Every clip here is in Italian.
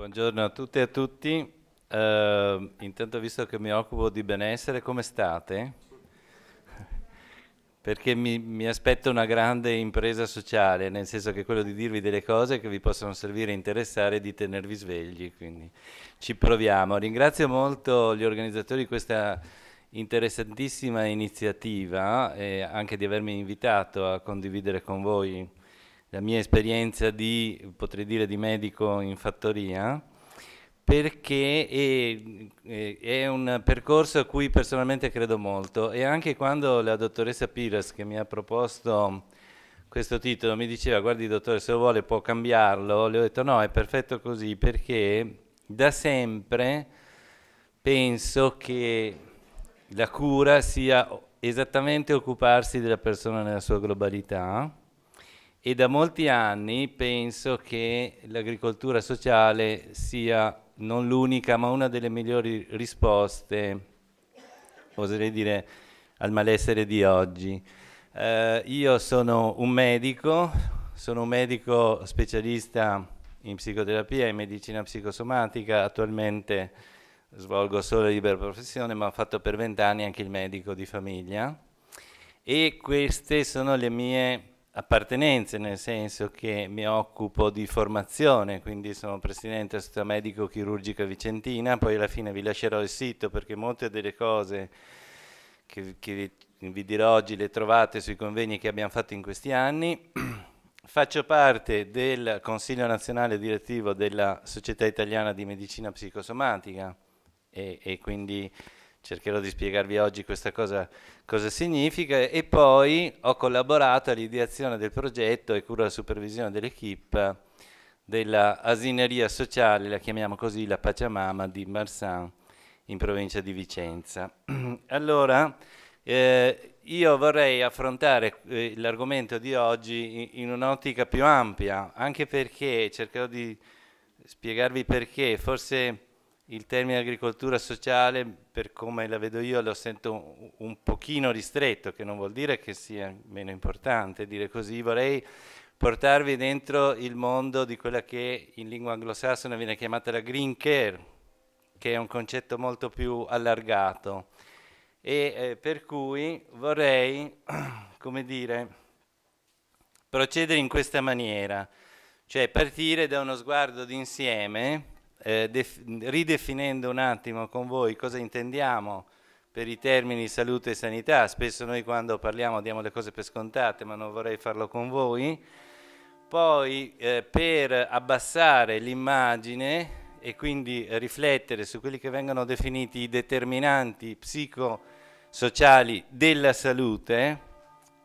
Buongiorno a tutte e a tutti. Intanto, visto che mi occupo di benessere, come state? Perché mi aspetto una grande impresa sociale, nel senso che quello di dirvi delle cose che vi possono servire e interessare e di tenervi svegli, quindi ci proviamo. Ringrazio molto gli organizzatori di questa interessantissima iniziativa e anche di avermi invitato a condividere con voi la mia esperienza di, potrei dire, di medico in fattoria, perché è un percorso a cui personalmente credo molto e anche quando la dottoressa Pires che mi ha proposto questo titolo mi diceva guardi dottore se lo vuole può cambiarlo, le ho detto no è perfetto così perché da sempre penso che la cura sia esattamente occuparsi della persona nella sua globalità e da molti anni penso che l'agricoltura sociale sia non l'unica, ma una delle migliori risposte, oserei dire, al malessere di oggi. Io sono un medico specialista in psicoterapia e in medicina psicosomatica, attualmente svolgo solo libera professione, ma ho fatto per 20 anni anche il medico di famiglia e queste sono le mie appartenenze, nel senso che mi occupo di formazione, quindi sono presidente della Società Medico Chirurgica Vicentina, poi alla fine vi lascerò il sito perché molte delle cose che vi dirò oggi le trovate sui convegni che abbiamo fatto in questi anni. Faccio parte del Consiglio Nazionale Direttivo della Società Italiana di Medicina Psicosomatica e quindi cercherò di spiegarvi oggi questa cosa significa e poi ho collaborato all'ideazione del progetto e cura la supervisione dell'equipe della asineria sociale, la chiamiamo così, la Pachamama di Marsan in provincia di Vicenza. Allora, io vorrei affrontare l'argomento di oggi in un'ottica più ampia, anche perché cercherò di spiegarvi perché forse il termine agricoltura sociale, per come la vedo io, lo sento un pochino ristretto, che non vuol dire che sia meno importante dire così. Vorrei portarvi dentro il mondo di quella che in lingua anglosassone viene chiamata la green care, che è un concetto molto più allargato. E per cui vorrei, come dire, procedere in questa maniera, cioè partire da uno sguardo d'insieme ridefinendo un attimo con voi cosa intendiamo per i termini salute e sanità. Spesso noi quando parliamo diamo le cose per scontate, ma non vorrei farlo con voi. Poi per abbassare l'immagine e quindi riflettere su quelli che vengono definiti i determinanti psicosociali della salute,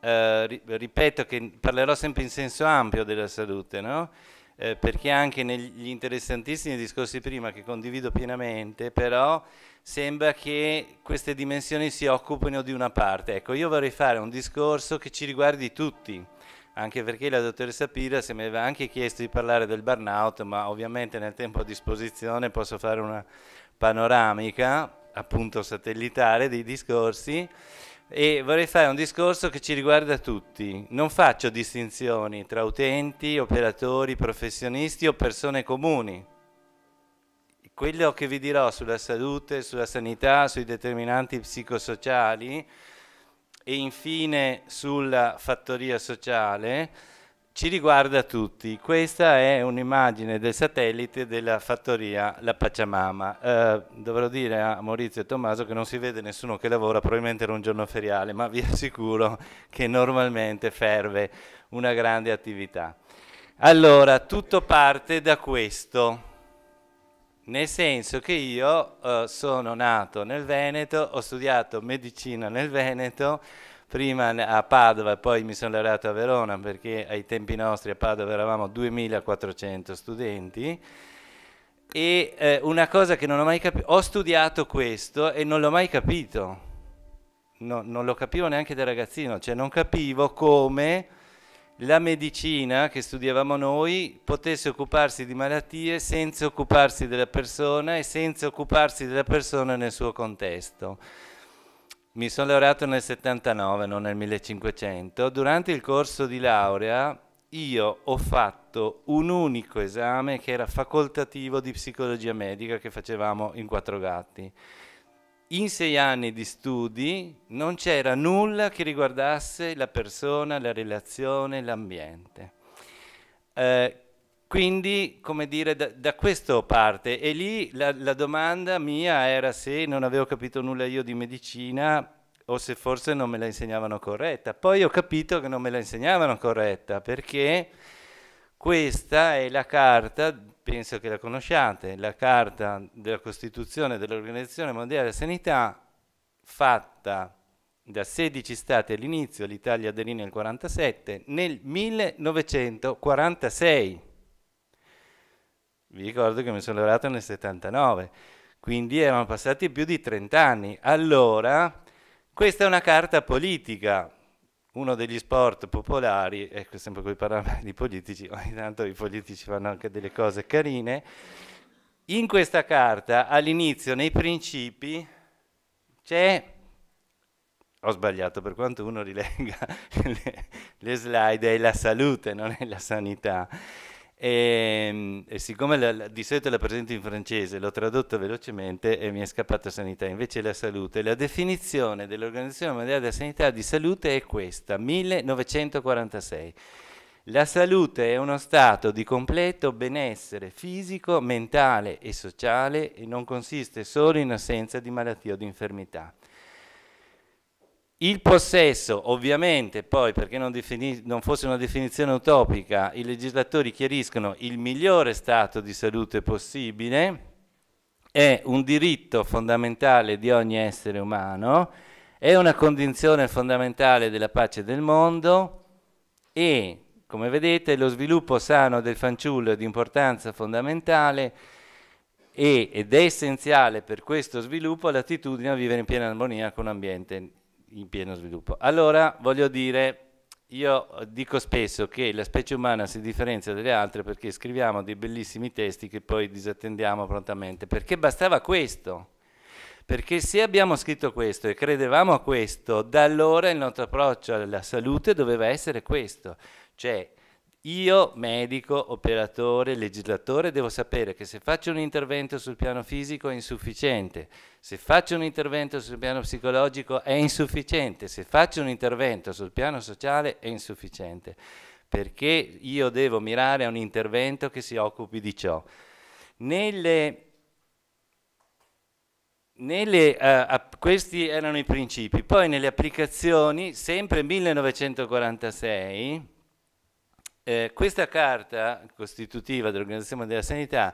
ripeto che parlerò sempre in senso ampio della salute, no? Perché anche negli interessantissimi discorsi prima che condivido pienamente, però sembra che queste dimensioni si occupino di una parte. Ecco, io vorrei fare un discorso che ci riguardi tutti, anche perché la dottoressa Pires mi aveva anche chiesto di parlare del burnout, ma ovviamente nel tempo a disposizione posso fare una panoramica, appunto satellitare, dei discorsi. E vorrei fare un discorso che ci riguarda tutti. Non faccio distinzioni tra utenti, operatori, professionisti o persone comuni. Quello che vi dirò sulla salute, sulla sanità, sui determinanti psicosociali e infine sulla fattoria sociale ci riguarda tutti. Questa è un'immagine del satellite della fattoria La Pachamama. Dovrò dire a Maurizio e Tommaso che non si vede nessuno che lavora, probabilmente era un giorno feriale, ma vi assicuro che normalmente ferve una grande attività. Allora, tutto parte da questo, nel senso che io sono nato nel Veneto, ho studiato medicina nel Veneto, prima a Padova e poi mi sono laureato a Verona perché ai tempi nostri a Padova eravamo 2400 studenti e una cosa che non ho mai capito, ho studiato questo e non l'ho mai capito, non lo capivo neanche da ragazzino, cioè non capivo come la medicina che studiavamo noi potesse occuparsi di malattie senza occuparsi della persona e senza occuparsi della persona nel suo contesto. Mi sono laureato nel 79, non nel 1500. Durante il corso di laurea io ho fatto un unico esame che era facoltativo di psicologia medica che facevamo in Quattro Gatti. In 6 anni di studi non c'era nulla che riguardasse la persona, la relazione, l'ambiente. Quindi, come dire, da questo parte. E lì la domanda mia era se non avevo capito nulla io di medicina o se forse non me la insegnavano corretta. Poi ho capito che non me la insegnavano corretta perché questa è la carta, penso che la conosciate, la carta della Costituzione dell'Organizzazione Mondiale della Sanità, fatta da 16 stati all'inizio, l'Italia aderì nel 47, nel 1946. Vi ricordo che mi sono laureato nel 79, quindi erano passati più di 30 anni. Allora, questa è una carta politica, uno degli sport popolari, ecco sempre qui parlare di politici, ogni tanto i politici fanno anche delle cose carine. In questa carta, all'inizio, nei principi, c'è, ho sbagliato, per quanto uno rilegga le slide, è la salute, non è la sanità. E siccome di solito la presento in francese, l'ho tradotto velocemente e mi è scappata sanità, invece la salute. La definizione dell'Organizzazione Mondiale della Sanità di salute è questa, 1946. La salute è uno stato di completo benessere fisico, mentale e sociale e non consiste solo in assenza di malattia o di infermità. Il possesso, ovviamente, poi perché non fosse una definizione utopica, i legislatori chiariscono il migliore stato di salute possibile, è un diritto fondamentale di ogni essere umano, è una condizione fondamentale della pace del mondo e, come vedete, lo sviluppo sano del fanciullo è di importanza fondamentale ed è essenziale per questo sviluppo l'attitudine a vivere in piena armonia con l'ambiente in pieno sviluppo. Allora, voglio dire, io dico spesso che la specie umana si differenzia dalle altre perché scriviamo dei bellissimi testi che poi disattendiamo prontamente, perché bastava questo. Perché se abbiamo scritto questo e credevamo a questo, da allora il nostro approccio alla salute doveva essere questo. Cioè, io, medico, operatore, legislatore, devo sapere che se faccio un intervento sul piano fisico è insufficiente, se faccio un intervento sul piano psicologico è insufficiente, se faccio un intervento sul piano sociale è insufficiente, perché io devo mirare a un intervento che si occupi di ciò. Questi erano i principi, poi nelle applicazioni, sempre 1946, questa carta costitutiva dell'Organizzazione Mondiale della Sanità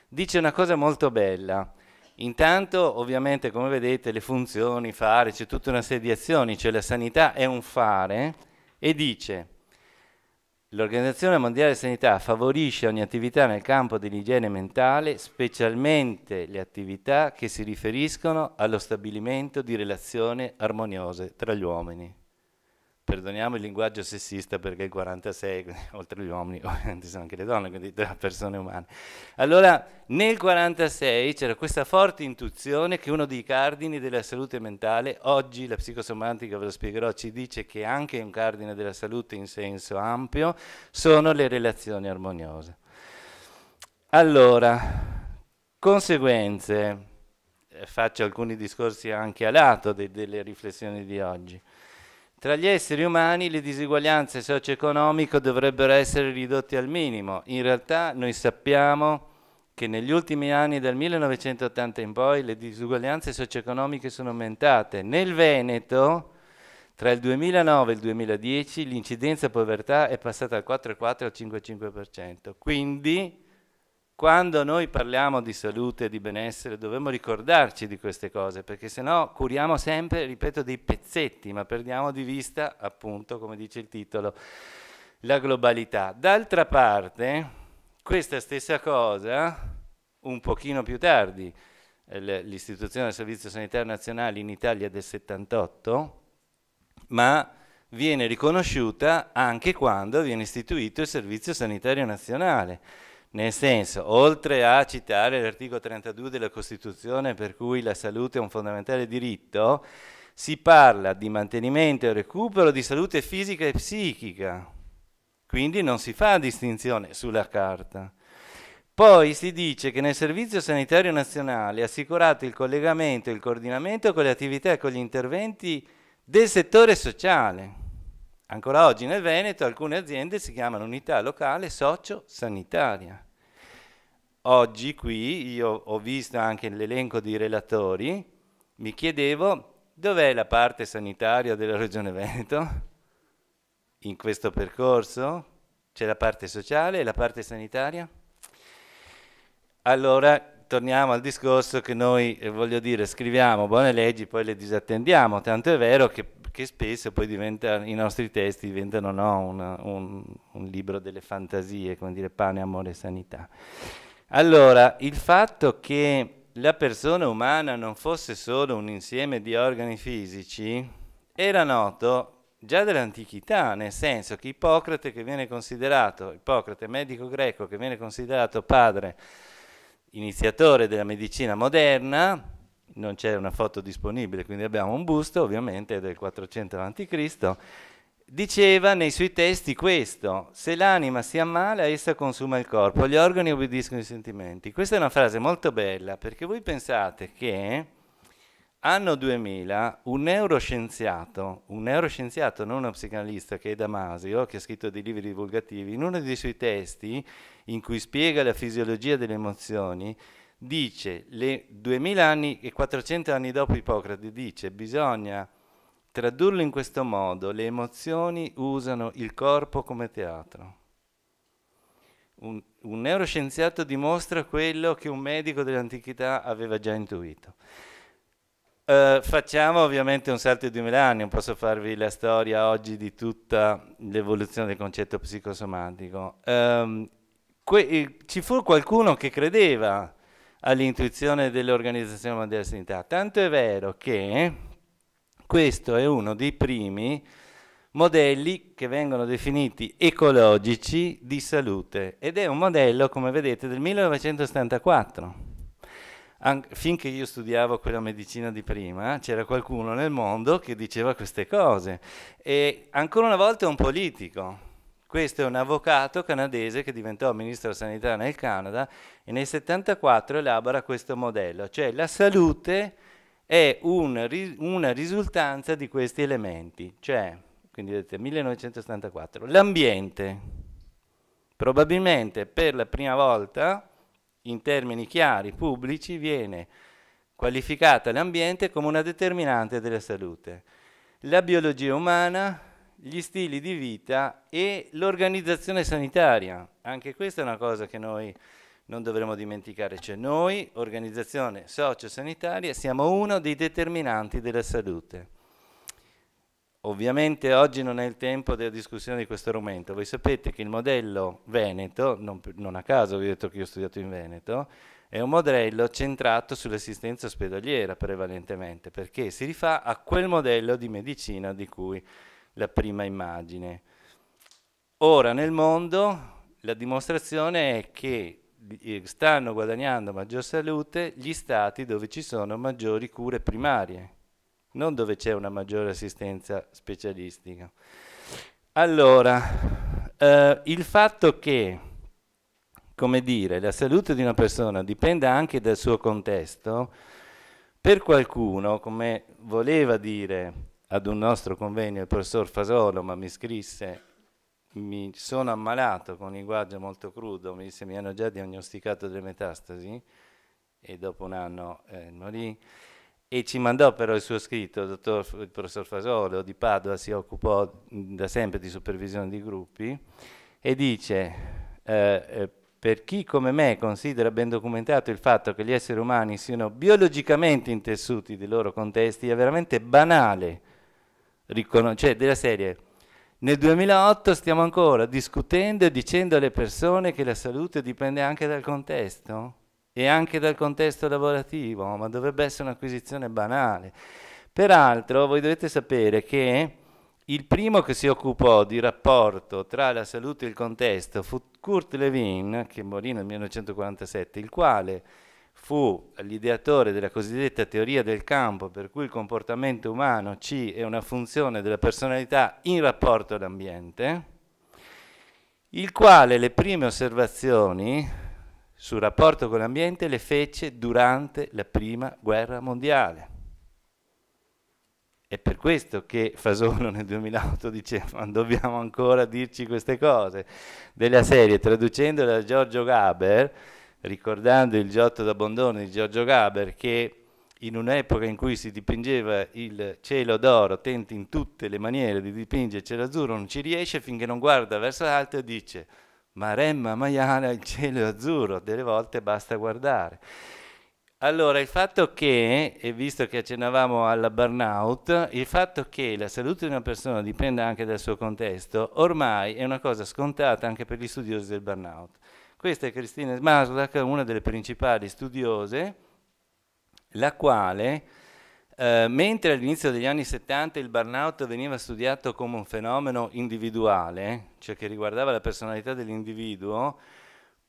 dice una cosa molto bella. Intanto, ovviamente, come vedete, le funzioni, fare, c'è tutta una serie di azioni, cioè la sanità è un fare, e dice: l'Organizzazione Mondiale della Sanità favorisce ogni attività nel campo dell'igiene mentale, specialmente le attività che si riferiscono allo stabilimento di relazioni armoniose tra gli uomini. Perdoniamo il linguaggio sessista perché il 46, oltre agli uomini, ovviamente sono anche le donne, quindi tra persone umane. Allora, nel 46 c'era questa forte intuizione che uno dei cardini della salute mentale, oggi la psicosomatica, ve lo spiegherò, ci dice che anche un cardine della salute in senso ampio, sono le relazioni armoniose. Allora, conseguenze, faccio alcuni discorsi anche a lato delle riflessioni di oggi. Tra gli esseri umani le diseguaglianze socio-economiche dovrebbero essere ridotte al minimo. In realtà noi sappiamo che negli ultimi anni, dal 1980 in poi, le diseguaglianze socio-economiche sono aumentate. Nel Veneto, tra il 2009 e il 2010, l'incidenza povertà è passata dal 4,4 al 5,5%. Quindi, quando noi parliamo di salute e di benessere dobbiamo ricordarci di queste cose, perché sennò curiamo sempre, ripeto, dei pezzetti, ma perdiamo di vista, appunto, come dice il titolo, la globalità. D'altra parte, questa stessa cosa, un pochino più tardi, l'istituzione del Servizio Sanitario Nazionale in Italia è del 78, ma viene riconosciuta anche quando viene istituito il Servizio Sanitario Nazionale. Nel senso, oltre a citare l'articolo 32 della Costituzione per cui la salute è un fondamentale diritto, si parla di mantenimento e recupero di salute fisica e psichica. Quindi non si fa distinzione sulla carta. Poi si dice che nel Servizio Sanitario Nazionale è assicurato il collegamento e il coordinamento con le attività e con gli interventi del settore sociale. Ancora oggi nel Veneto alcune aziende si chiamano unità locale socio-sanitaria. Oggi qui io ho visto anche l'elenco di relatori, mi chiedevo dov'è la parte sanitaria della Regione Veneto in questo percorso? C'è la parte sociale e la parte sanitaria? Allora, torniamo al discorso che noi, voglio dire, scriviamo buone leggi, poi le disattendiamo, tanto è vero che spesso poi i nostri testi diventano un libro delle fantasie, come dire, pane, amore e sanità. Allora, il fatto che la persona umana non fosse solo un insieme di organi fisici era noto già dall'antichità, nel senso che Ippocrate, medico greco, che viene considerato padre iniziatore della medicina moderna, non c'è una foto disponibile, quindi abbiamo un busto, ovviamente del 400 a.C., diceva nei suoi testi questo: se l'anima si ammala, essa consuma il corpo, gli organi obbediscono ai sentimenti. Questa è una frase molto bella, perché voi pensate che anno 2000 un neuroscienziato, non uno psicanalista, che è Damasio, che ha scritto dei libri divulgativi, in uno dei suoi testi in cui spiega la fisiologia delle emozioni, dice, 2000 anni e 400 anni dopo Ippocrate, dice bisogna tradurlo in questo modo: le emozioni usano il corpo come teatro. Un neuroscienziato dimostra quello che un medico dell'antichità aveva già intuito. Facciamo ovviamente un salto di 2000 anni, non posso farvi la storia oggi di tutta l'evoluzione del concetto psicosomatico. Ci fu qualcuno che credeva all'intuizione dell'Organizzazione Mondiale della Sanità, tanto è vero che questo è uno dei primi modelli che vengono definiti ecologici di salute, ed è un modello, come vedete, del 1974. Finché io studiavo quella medicina di prima, c'era qualcuno nel mondo che diceva queste cose. E ancora una volta è un politico. Questo è un avvocato canadese che diventò ministro della sanità nel Canada e nel 1974 elabora questo modello, cioè la salute è una risultanza di questi elementi, cioè, quindi vedete, 1974, l'ambiente. Probabilmente per la prima volta, in termini chiari, pubblici, viene qualificata l'ambiente come una determinante della salute. La biologia umana, gli stili di vita e l'organizzazione sanitaria. Anche questa è una cosa che noi non dovremmo dimenticare, cioè noi, organizzazione sociosanitaria, siamo uno dei determinanti della salute. Ovviamente oggi non è il tempo della discussione di questo argomento. Voi sapete che il modello Veneto, non a caso vi ho detto che io ho studiato in Veneto, è un modello centrato sull'assistenza ospedaliera prevalentemente, perché si rifà a quel modello di medicina di cui la prima immagine. Ora nel mondo la dimostrazione è che stanno guadagnando maggior salute gli stati dove ci sono maggiori cure primarie, non dove c'è una maggiore assistenza specialistica. Allora, il fatto che, come dire, la salute di una persona dipenda anche dal suo contesto, per qualcuno, come voleva dire ad un nostro convegno il professor Fasolo, ma mi scrisse: mi sono ammalato con un linguaggio molto crudo, mi disse mi hanno già diagnosticato delle metastasi e dopo un anno morì, e ci mandò però il suo scritto. Il professor Fasolo di Padova si occupò da sempre di supervisione di gruppi e dice per chi come me considera ben documentato il fatto che gli esseri umani siano biologicamente intessuti dei loro contesti, è veramente banale cioè della serie. Nel 2008 stiamo ancora discutendo e dicendo alle persone che la salute dipende anche dal contesto e anche dal contesto lavorativo, ma dovrebbe essere un'acquisizione banale. Peraltro voi dovete sapere che il primo che si occupò di rapporto tra la salute e il contesto fu Kurt Lewin, che morì nel 1947, il quale fu l'ideatore della cosiddetta teoria del campo, per cui il comportamento umano C è una funzione della personalità in rapporto all'ambiente. il quale le prime osservazioni sul rapporto con l'ambiente le fece durante la Prima Guerra Mondiale. È per questo che Fasolo nel 2008 diceva: ma dobbiamo ancora dirci queste cose, della serie, traducendo da Giorgio Gaber, ricordando il Giotto d'Abbondone di Giorgio Gaber, che in un'epoca in cui si dipingeva il cielo d'oro, tenta in tutte le maniere di dipingere il cielo azzurro, non ci riesce finché non guarda verso l'alto e dice: Maremma Maiana, il cielo è azzurro, delle volte basta guardare. Allora, il fatto che, e visto che accennavamo alla burnout, il fatto che la salute di una persona dipenda anche dal suo contesto, ormai è una cosa scontata anche per gli studiosi del burnout. Questa è Christine Maslach, una delle principali studiose, la quale, mentre all'inizio degli anni 70 il burnout veniva studiato come un fenomeno individuale, cioè che riguardava la personalità dell'individuo,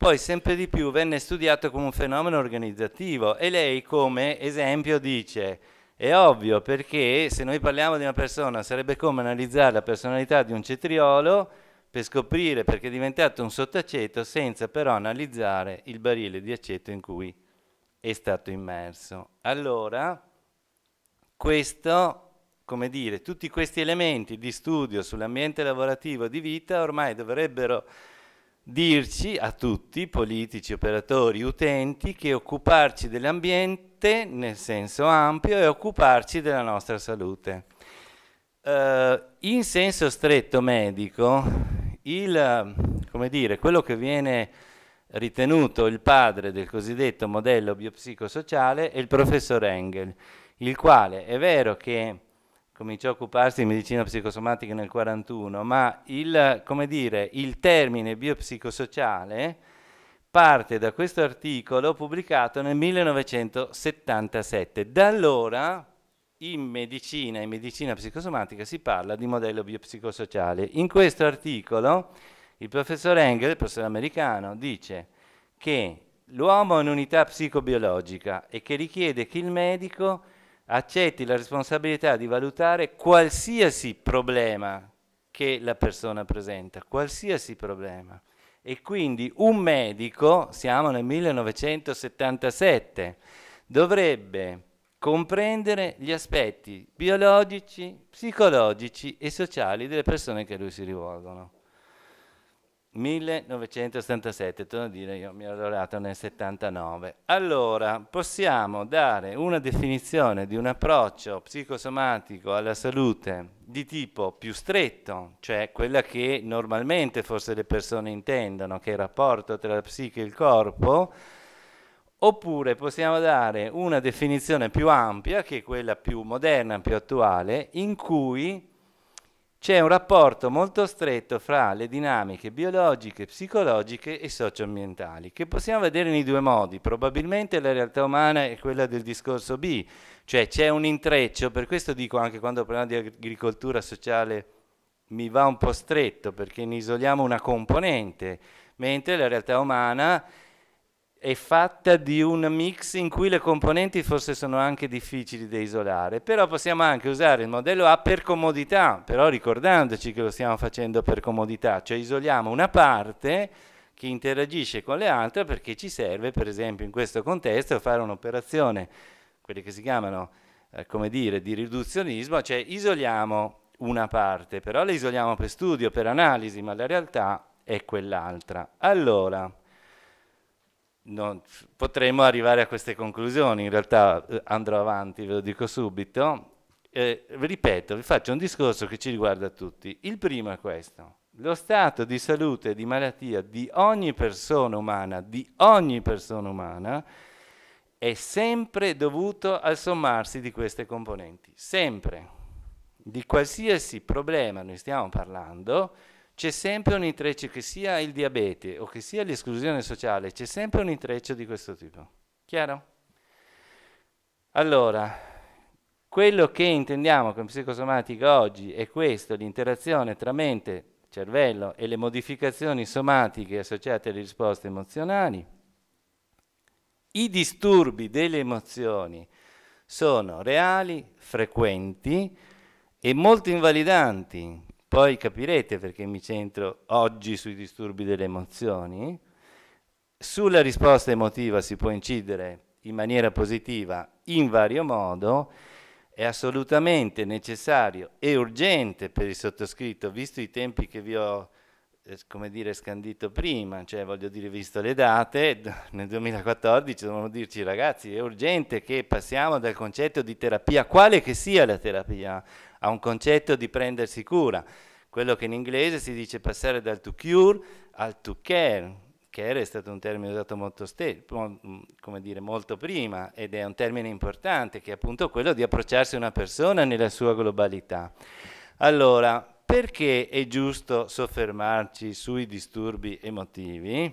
poi sempre di più venne studiato come un fenomeno organizzativo, e lei come esempio dice: è ovvio, perché se noi parliamo di una persona sarebbe come analizzare la personalità di un cetriolo per scoprire perché è diventato un sottaceto senza però analizzare il barile di aceto in cui è stato immerso. Allora, questo, come dire, tutti questi elementi di studio sull'ambiente lavorativo di vita ormai dovrebbero dirci a tutti, politici, operatori, utenti, che occuparci dell'ambiente nel senso ampio è occuparci della nostra salute. In senso stretto medico, come dire, quello che viene ritenuto il padre del cosiddetto modello biopsicosociale è il professor Engel, il quale è vero che cominciò a occuparsi di medicina psicosomatica nel 1941, ma come dire, il termine biopsicosociale parte da questo articolo pubblicato nel 1977. Da allora in medicina psicosomatica si parla di modello biopsicosociale. In questo articolo il professor Engel, il professore americano, dice che l'uomo è un'unità psicobiologica e che richiede che il medico accetti la responsabilità di valutare qualsiasi problema che la persona presenta, qualsiasi problema. E quindi un medico, siamo nel 1977, dovrebbe comprendere gli aspetti biologici, psicologici e sociali delle persone che a lui si rivolgono. 1977, torno a dire, io mi ero laureato nel 79. Allora, possiamo dare una definizione di un approccio psicosomatico alla salute di tipo più stretto, cioè quella che normalmente forse le persone intendono, che è il rapporto tra la psiche e il corpo, oppure possiamo dare una definizione più ampia, che è quella più moderna, più attuale, in cui c'è un rapporto molto stretto fra le dinamiche biologiche, psicologiche e socioambientali, che possiamo vedere in due modi. Probabilmente la realtà umana è quella del discorso B, cioè c'è un intreccio, per questo dico anche quando parliamo di agricoltura sociale mi va un po' stretto, perché ne isoliamo una componente, mentre la realtà umana è fatta di un mix in cui le componenti forse sono anche difficili da isolare, però possiamo anche usare il modello A per comodità, però ricordandoci che lo stiamo facendo per comodità, cioè isoliamo una parte che interagisce con le altre perché ci serve, per esempio in questo contesto, fare un'operazione, quelle che si chiamano, come dire, di riduzionismo, cioè isoliamo una parte, però la isoliamo per studio, per analisi, ma la realtà è quell'altra. Allora, potremmo arrivare a queste conclusioni, in realtà andrò avanti, ve lo dico subito. Ripeto, vi faccio un discorso che ci riguarda tutti. Il primo è questo: lo stato di salute e di malattia di ogni persona umana, è sempre dovuto al sommarsi di queste componenti, sempre. Di qualsiasi problema noi stiamo parlando, c'è sempre un intreccio, che sia il diabete o che sia l'esclusione sociale, c'è sempre un intreccio di questo tipo. Chiaro? Allora, quello che intendiamo con psicosomatica oggi è questo: l'interazione tra mente, cervello e le modificazioni somatiche associate alle risposte emozionali. I disturbi delle emozioni sono reali, frequenti e molto invalidanti, Poi capirete perché mi centro oggi sui disturbi delle emozioni. Sulla risposta emotiva si può incidere in maniera positiva in vario modo. È assolutamente necessario e urgente per il sottoscritto, visto i tempi che vi ho, come dire, scandito prima, cioè voglio dire, visto le date, nel 2014 dovevamo dirci ragazzi, è urgente che passiamo dal concetto di terapia, quale che sia la terapia, a un concetto di prendersi cura, quello che in inglese si dice passare dal to cure al to care. Care è stato un termine usato come dire, molto prima ed è un termine importante che è appunto quello di approcciarsi a una persona nella sua globalità. Allora, perché è giusto soffermarci sui disturbi emotivi?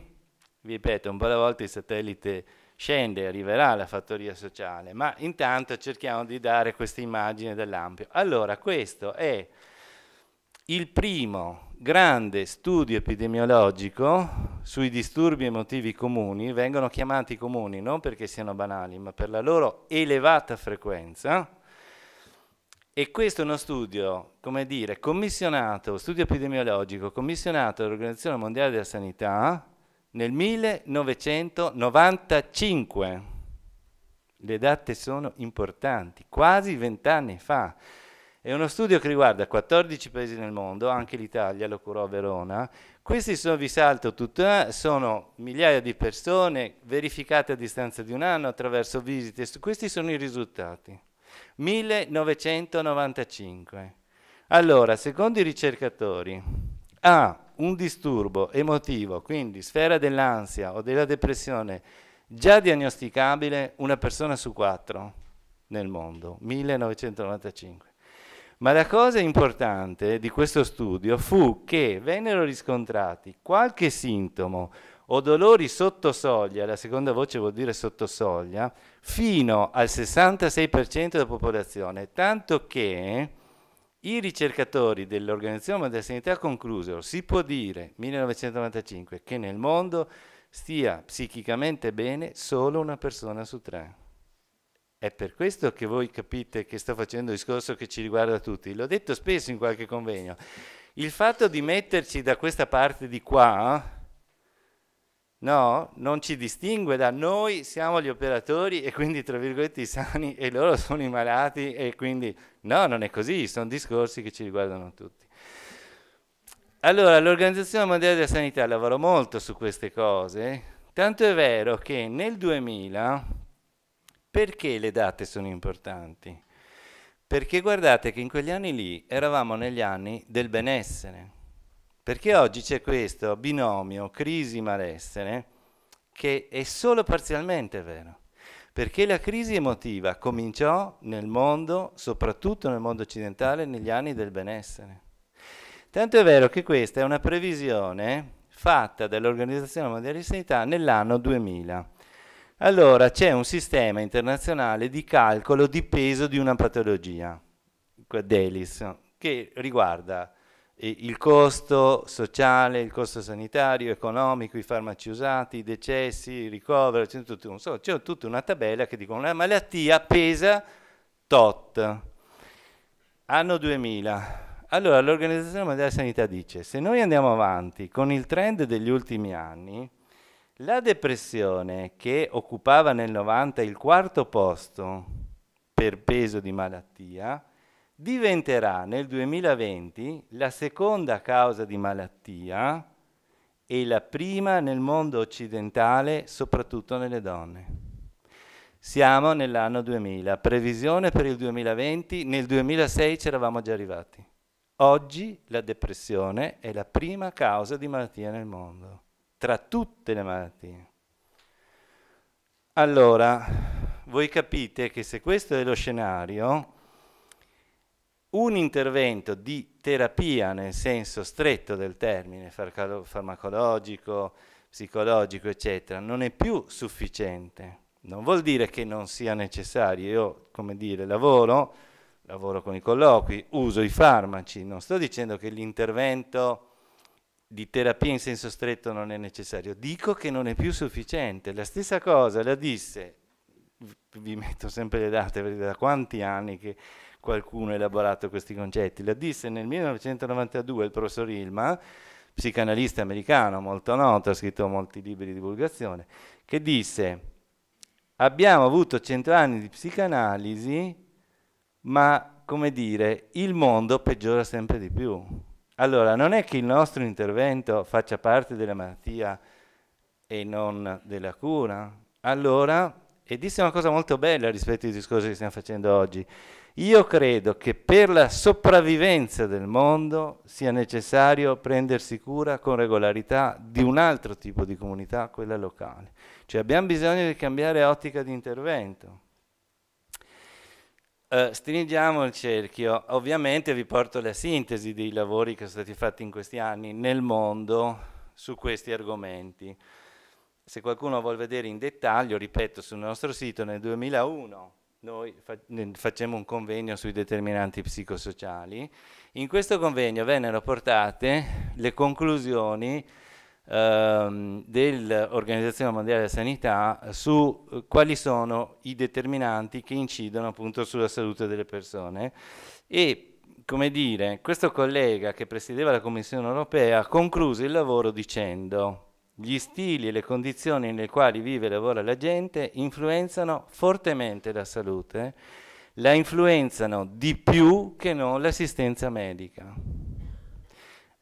Vi ripeto, un po' alla volta il satellite scende, arriverà alla fattoria sociale, ma intanto cerchiamo di dare questa immagine dell'ampio. Allora, questo è il primo grande studio epidemiologico sui disturbi emotivi comuni, vengono chiamati comuni non perché siano banali, ma per la loro elevata frequenza. E questo è uno studio, come dire, commissionato, studio epidemiologico commissionato dall'Organizzazione Mondiale della Sanità nel 1995. Le date sono importanti, quasi 20 anni fa. È uno studio che riguarda 14 paesi nel mondo, anche l'Italia lo curò a Verona. Questi sono, vi salto tutto, sono migliaia di persone verificate a distanza di un anno attraverso visite. Questi sono i risultati. 1995. Allora, secondo i ricercatori, ha un disturbo emotivo, quindi sfera dell'ansia o della depressione, già diagnosticabile una persona su 4 nel mondo, 1995. Ma la cosa importante di questo studio fu che vennero riscontrati qualche sintomo o dolori sotto soglia, la seconda voce vuol dire sotto soglia, fino al 66% della popolazione, tanto che i ricercatori dell'Organizzazione Mondiale della Sanità conclusero, si può dire, 1995, che nel mondo stia psichicamente bene solo una persona su 3. È per questo che voi capite che sto facendo un discorso che ci riguarda tutti. L'ho detto spesso in qualche convegno. Il fatto di metterci da questa parte di qua, no, non ci distingue da noi siamo gli operatori e quindi tra virgolette i sani e loro sono i malati e quindi no, non è così, sono discorsi che ci riguardano tutti. Allora, l'Organizzazione Mondiale della Sanità lavora molto su queste cose, tanto è vero che nel 2000, perché le date sono importanti? Perché guardate che in quegli anni lì eravamo negli anni del benessere. Perché oggi c'è questo binomio crisi-malessere che è solo parzialmente vero. Perché la crisi emotiva cominciò nel mondo, soprattutto nel mondo occidentale, negli anni del benessere. Tanto è vero che questa è una previsione fatta dall'Organizzazione Mondiale di Sanità nell'anno 2000. Allora c'è un sistema internazionale di calcolo di peso di una patologia, DELIS, che riguarda il costo sociale, il costo sanitario, economico, i farmaci usati, i decessi, il ricovero, c'è tutta una tabella che dicono una malattia pesa tot. Anno 2000. Allora l'Organizzazione Mondiale della Sanità dice, se noi andiamo avanti con il trend degli ultimi anni, la depressione, che occupava nel 90 il quarto posto per peso di malattia, diventerà nel 2020 la seconda causa di malattia e la prima nel mondo occidentale, soprattutto nelle donne. Siamo nell'anno 2000, previsione per il 2020, nel 2006 ci eravamo già arrivati. Oggi la depressione è la prima causa di malattia nel mondo, tra tutte le malattie. Allora, voi capite che se questo è lo scenario, un intervento di terapia nel senso stretto del termine, farmacologico, psicologico, eccetera, non è più sufficiente. Non vuol dire che non sia necessario. Io, come dire, lavoro con i colloqui, uso i farmaci, non sto dicendo che l'intervento di terapia in senso stretto non è necessario, dico che non è più sufficiente. La stessa cosa la disse, vi metto sempre le date, vedete da quanti anni che qualcuno ha elaborato questi concetti. La disse nel 1992 il professor Hillman, psicanalista americano molto noto, ha scritto molti libri di divulgazione, che disse: abbiamo avuto 100 anni di psicanalisi, ma, come dire, il mondo peggiora sempre di più. Allora, non è che il nostro intervento faccia parte della malattia e non della cura. Allora, e disse una cosa molto bella rispetto ai discorsi che stiamo facendo oggi: io credo che per la sopravvivenza del mondo sia necessario prendersi cura con regolarità di un altro tipo di comunità, quella locale. Cioè abbiamo bisogno di cambiare ottica di intervento. Stringiamo il cerchio. Ovviamente vi porto la sintesi dei lavori che sono stati fatti in questi anni nel mondo su questi argomenti. Se qualcuno vuole vedere in dettaglio, ripeto, sul nostro sito nel 2001 noi facemmo un convegno sui determinanti psicosociali. In questo convegno vennero portate le conclusioni dell'Organizzazione Mondiale della Sanità su quali sono i determinanti che incidono appunto sulla salute delle persone. E, come dire, questo collega che presiedeva la Commissione Europea concluse il lavoro dicendo: gli stili e le condizioni nelle quali vive e lavora la gente influenzano fortemente la salute, la influenzano di più che non l'assistenza medica.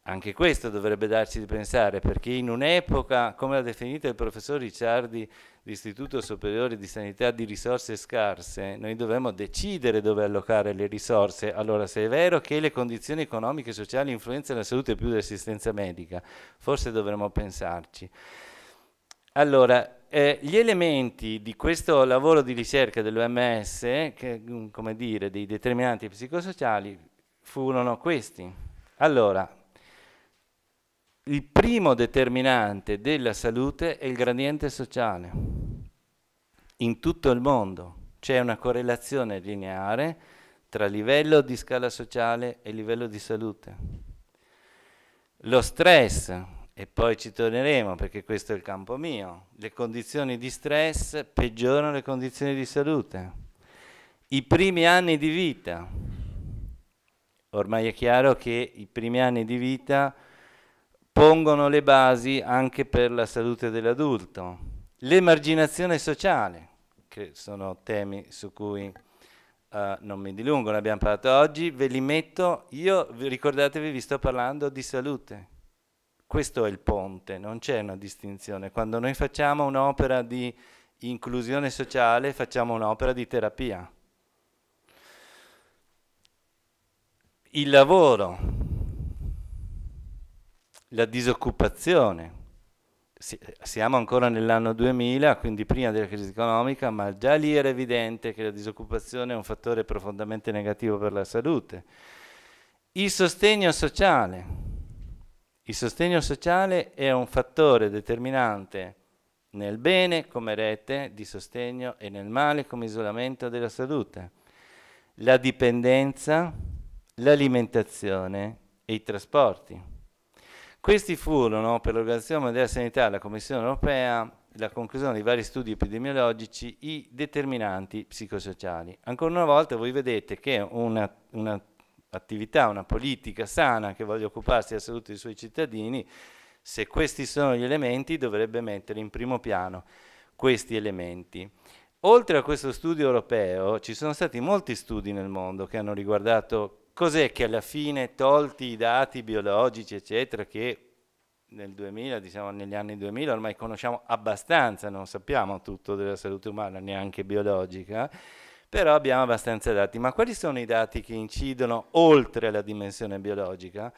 Anche questo dovrebbe darci di pensare, perché in un'epoca, come l'ha definita il professor Ricciardi, l'Istituto Superiore di Sanità, di risorse scarse, noi dovremmo decidere dove allocare le risorse. Allora, se è vero che le condizioni economiche e sociali influenzano la salute più dell'assistenza medica, forse dovremmo pensarci. Allora, gli elementi di questo lavoro di ricerca dell'OMS, che, come dire, dei determinanti psicosociali, furono questi. Allora, il primo determinante della salute è il gradiente sociale. In tutto il mondo c'è una correlazione lineare tra livello di scala sociale e livello di salute. Lo stress, e poi ci torneremo perché questo è il campo mio, le condizioni di stress peggiorano le condizioni di salute. I primi anni di vita, ormai è chiaro che i primi anni di vita pongono le basi anche per la salute dell'adulto. L'emarginazione sociale, che sono temi su cui non mi dilungo, ne abbiamo parlato oggi, ve li metto, ricordatevi, vi sto parlando di salute. Questo è il ponte, non c'è una distinzione. Quando noi facciamo un'opera di inclusione sociale, facciamo un'opera di terapia. Il lavoro, la disoccupazione, siamo ancora nell'anno 2000, quindi prima della crisi economica, ma già lì era evidente che la disoccupazione è un fattore profondamente negativo per la salute. Il sostegno sociale. Il sostegno sociale è un fattore determinante nel bene come rete di sostegno e nel male come isolamento della salute. La dipendenza, l'alimentazione e i trasporti. Questi furono, per l'Organizzazione Mondiale della Sanità e la Commissione Europea, la conclusione di vari studi epidemiologici, i determinanti psicosociali. Ancora una volta voi vedete che un'attività, una politica sana che voglia occuparsi della salute dei suoi cittadini, se questi sono gli elementi, dovrebbe mettere in primo piano questi elementi. Oltre a questo studio europeo, ci sono stati molti studi nel mondo che hanno riguardato cos'è che alla fine, tolti i dati biologici, eccetera, che nel 2000, diciamo negli anni 2000, ormai conosciamo abbastanza, non sappiamo tutto della salute umana, neanche biologica, però abbiamo abbastanza dati. Ma quali sono i dati che incidono oltre alla dimensione biologica?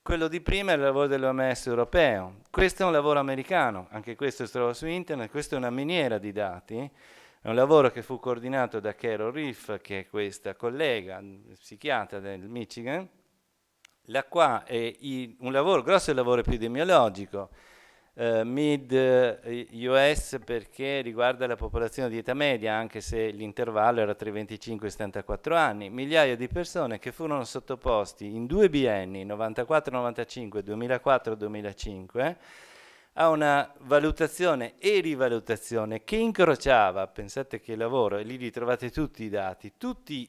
Quello di prima è il lavoro dell'OMS europeo. Questo è un lavoro americano, anche questo si trova su internet, questa è una miniera di dati. È un lavoro che fu coordinato da Carol Reef, che è questa collega, psichiatra del Michigan, la qua è un lavoro, grosso lavoro epidemiologico, mid-US perché riguarda la popolazione di età media, anche se l'intervallo era tra i 25 e i 74 anni, migliaia di persone che furono sottoposti in 2 bienni, 94-95 e 2004-2005, a una valutazione e rivalutazione che incrociava, pensate che lavoro, e lì li trovate tutti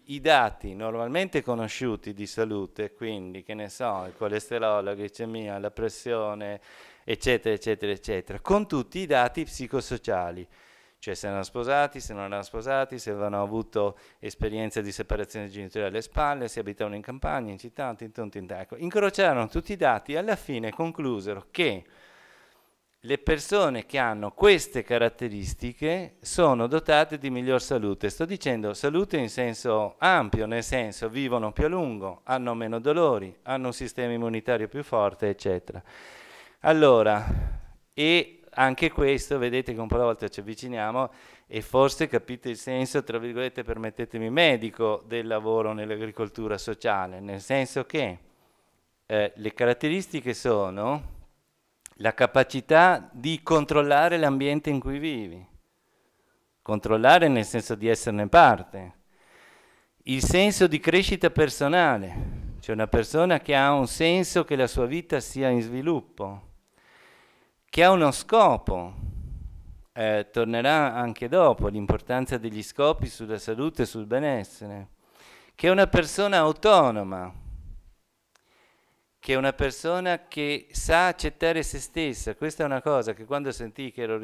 i dati normalmente conosciuti di salute, quindi che ne so, il colesterolo, la glicemia, la pressione, eccetera, eccetera, eccetera, con tutti i dati psicosociali. Cioè se erano sposati, se non erano sposati, se avevano avuto esperienze di separazione genitoriale alle spalle, se abitavano in campagna, in città, ecco. Incrociarono tutti i dati e alla fine conclusero che le persone che hanno queste caratteristiche sono dotate di miglior salute. Sto dicendo salute in senso ampio, nel senso vivono più a lungo, hanno meno dolori, hanno un sistema immunitario più forte, eccetera. Allora, e anche questo, vedete che un po' alla volta ci avviciniamo e forse capite il senso, tra virgolette, permettetemi, medico del lavoro nell'agricoltura sociale, nel senso che le caratteristiche sono la capacità di controllare l'ambiente in cui vivi, controllare nel senso di esserne parte, il senso di crescita personale, cioè una persona che ha un senso che la sua vita sia in sviluppo, che ha uno scopo, tornerà anche dopo l'importanza degli scopi sulla salute e sul benessere, che è una persona autonoma, che è una persona che sa accettare se stessa. Questa è una cosa che quando sentii che ero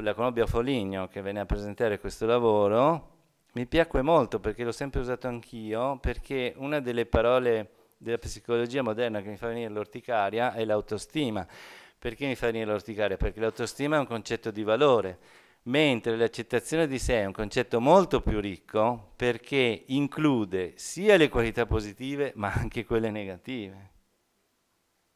la conobbi a Foligno, che venne a presentare questo lavoro, mi piacque molto perché l'ho sempre usato anch'io, perché una delle parole della psicologia moderna che mi fa venire l'orticaria è l'autostima. Perché mi fa venire l'orticaria? Perché l'autostima è un concetto di valore, mentre l'accettazione di sé è un concetto molto più ricco perché include sia le qualità positive ma anche quelle negative.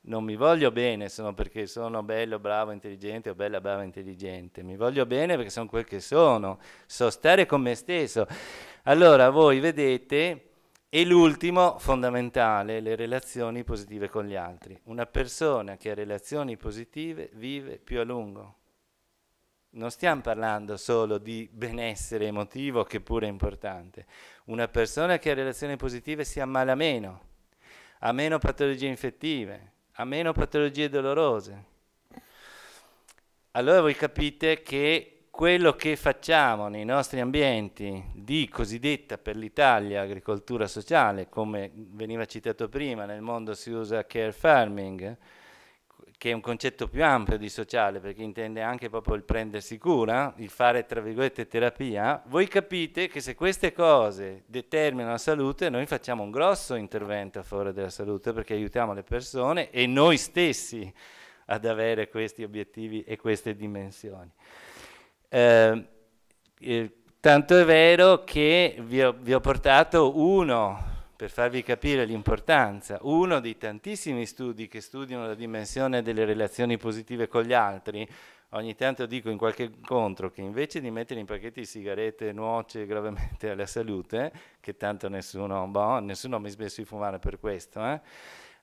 Non mi voglio bene solo perché sono bello, bravo, intelligente o bella, brava, intelligente. Mi voglio bene perché sono quel che sono. So stare con me stesso. Allora voi vedete, e l'ultimo, fondamentale, le relazioni positive con gli altri. Una persona che ha relazioni positive vive più a lungo. Non stiamo parlando solo di benessere emotivo, che pure è importante. Una persona che ha relazioni positive si ammala meno, ha meno patologie infettive, ha meno patologie dolorose. Allora voi capite che quello che facciamo nei nostri ambienti di cosiddetta per l'Italia agricoltura sociale, come veniva citato prima, nel mondo si usa care farming, che è un concetto più ampio di sociale, perché intende anche proprio il prendersi cura, il fare tra virgolette terapia, voi capite che se queste cose determinano la salute, noi facciamo un grosso intervento a favore della salute, perché aiutiamo le persone e noi stessi ad avere questi obiettivi e queste dimensioni. Tanto è vero che vi ho portato uno, per farvi capire l'importanza, uno dei tantissimi studi che studiano la dimensione delle relazioni positive con gli altri. Ogni tanto dico in qualche incontro che invece di mettere in pacchetti di sigarette nuoce gravemente alla salute, che tanto nessuno mi ha smesso di fumare per questo,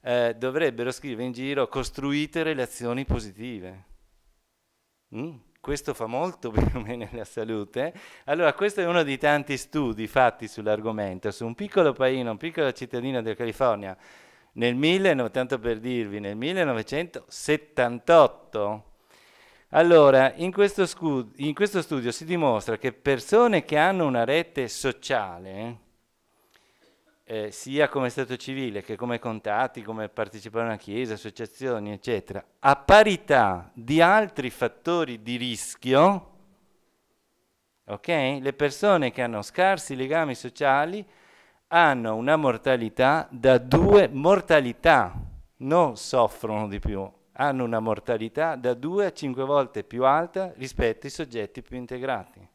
dovrebbero scrivere in giro costruite relazioni positive. Questo fa molto bene alla salute. Allora, questo è uno dei tanti studi fatti sull'argomento, su un piccolo paesino, un piccolo cittadino della California, tanto per dirvi, nel 1978. Allora, in questo studio si dimostra che persone che hanno una rete sociale, sia come stato civile che come contatti, come partecipare a una chiesa, associazioni, eccetera, a parità di altri fattori di rischio, ok? Le persone che hanno scarsi legami sociali hanno una mortalità non soffrono di più, hanno una mortalità da 2 a 5 volte più alta rispetto ai soggetti più integrati.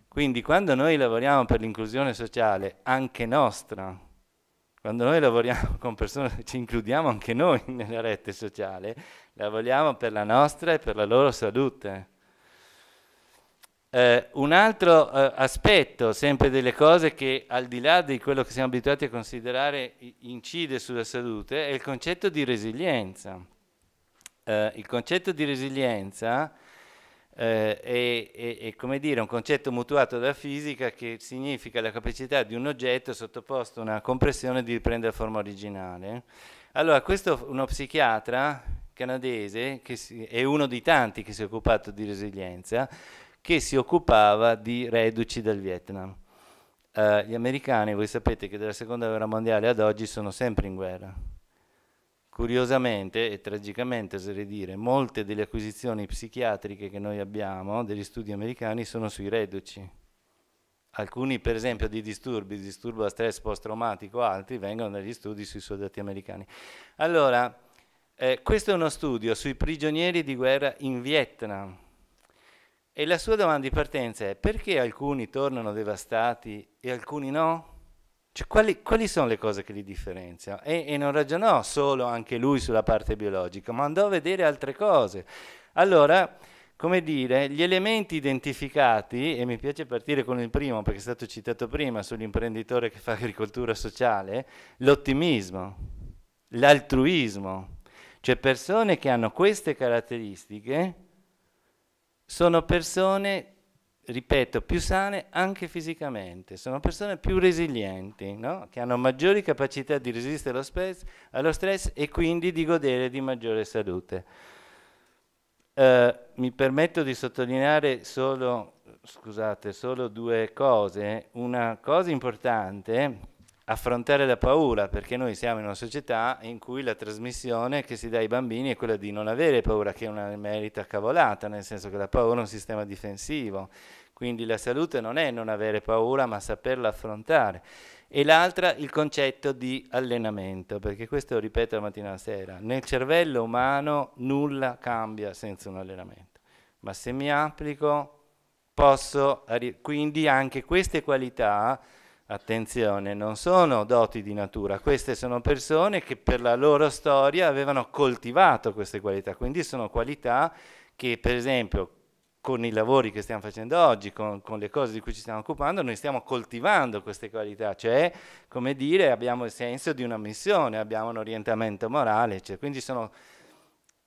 Quindi quando noi lavoriamo per l'inclusione sociale, anche nostra, quando noi lavoriamo con persone, ci includiamo anche noi nella rete sociale, lavoriamo per la nostra e per la loro salute. Un altro aspetto, sempre delle cose che al di là di quello che siamo abituati a considerare incide sulla salute, è il concetto di resilienza. Il concetto di resilienza è come dire un concetto mutuato dalla fisica, che significa la capacità di un oggetto sottoposto a una compressione di riprendere la forma originale. Allora, questo uno psichiatra canadese, è uno dei tanti che si è occupato di resilienza, che si occupava di reduci dal Vietnam. Gli americani, voi sapete che dalla seconda guerra mondiale ad oggi sono sempre in guerra. Curiosamente e tragicamente, oserei dire, molte delle acquisizioni psichiatriche che noi abbiamo, degli studi americani, sono sui reduci. Alcuni, per esempio, di disturbo da stress post-traumatico, altri vengono dagli studi sui soldati americani. Allora, questo è uno studio sui prigionieri di guerra in Vietnam. E la sua domanda di partenza è: perché alcuni tornano devastati e alcuni no? Cioè, quali sono le cose che li differenziano? E non ragionò solo anche lui sulla parte biologica, ma andò a vedere altre cose. Allora, come dire, gli elementi identificati, e mi piace partire con il primo perché è stato citato prima sull'imprenditore che fa agricoltura sociale, l'ottimismo, l'altruismo, cioè persone che hanno queste caratteristiche sono persone, ripeto, più sane anche fisicamente, sono persone più resilienti, no? Che hanno maggiori capacità di resistere allo stress e quindi di godere di maggiore salute. Mi permetto di sottolineare solo due cose. Una cosa importante: affrontare la paura, perché noi siamo in una società in cui la trasmissione che si dà ai bambini è quella di non avere paura, che è una merita cavolata, nel senso che la paura è un sistema difensivo, quindi la salute non è non avere paura, ma saperla affrontare. E l'altra, il concetto di allenamento, perché questo lo ripeto la mattina e la sera: nel cervello umano nulla cambia senza un allenamento, ma se mi applico posso, quindi anche queste qualità, attenzione, non sono doti di natura, queste sono persone che per la loro storia avevano coltivato queste qualità, quindi sono qualità che, per esempio, con i lavori che stiamo facendo oggi, con le cose di cui ci stiamo occupando, noi stiamo coltivando queste qualità, cioè, come dire, abbiamo il senso di una missione, abbiamo un orientamento morale, cioè, quindi sono,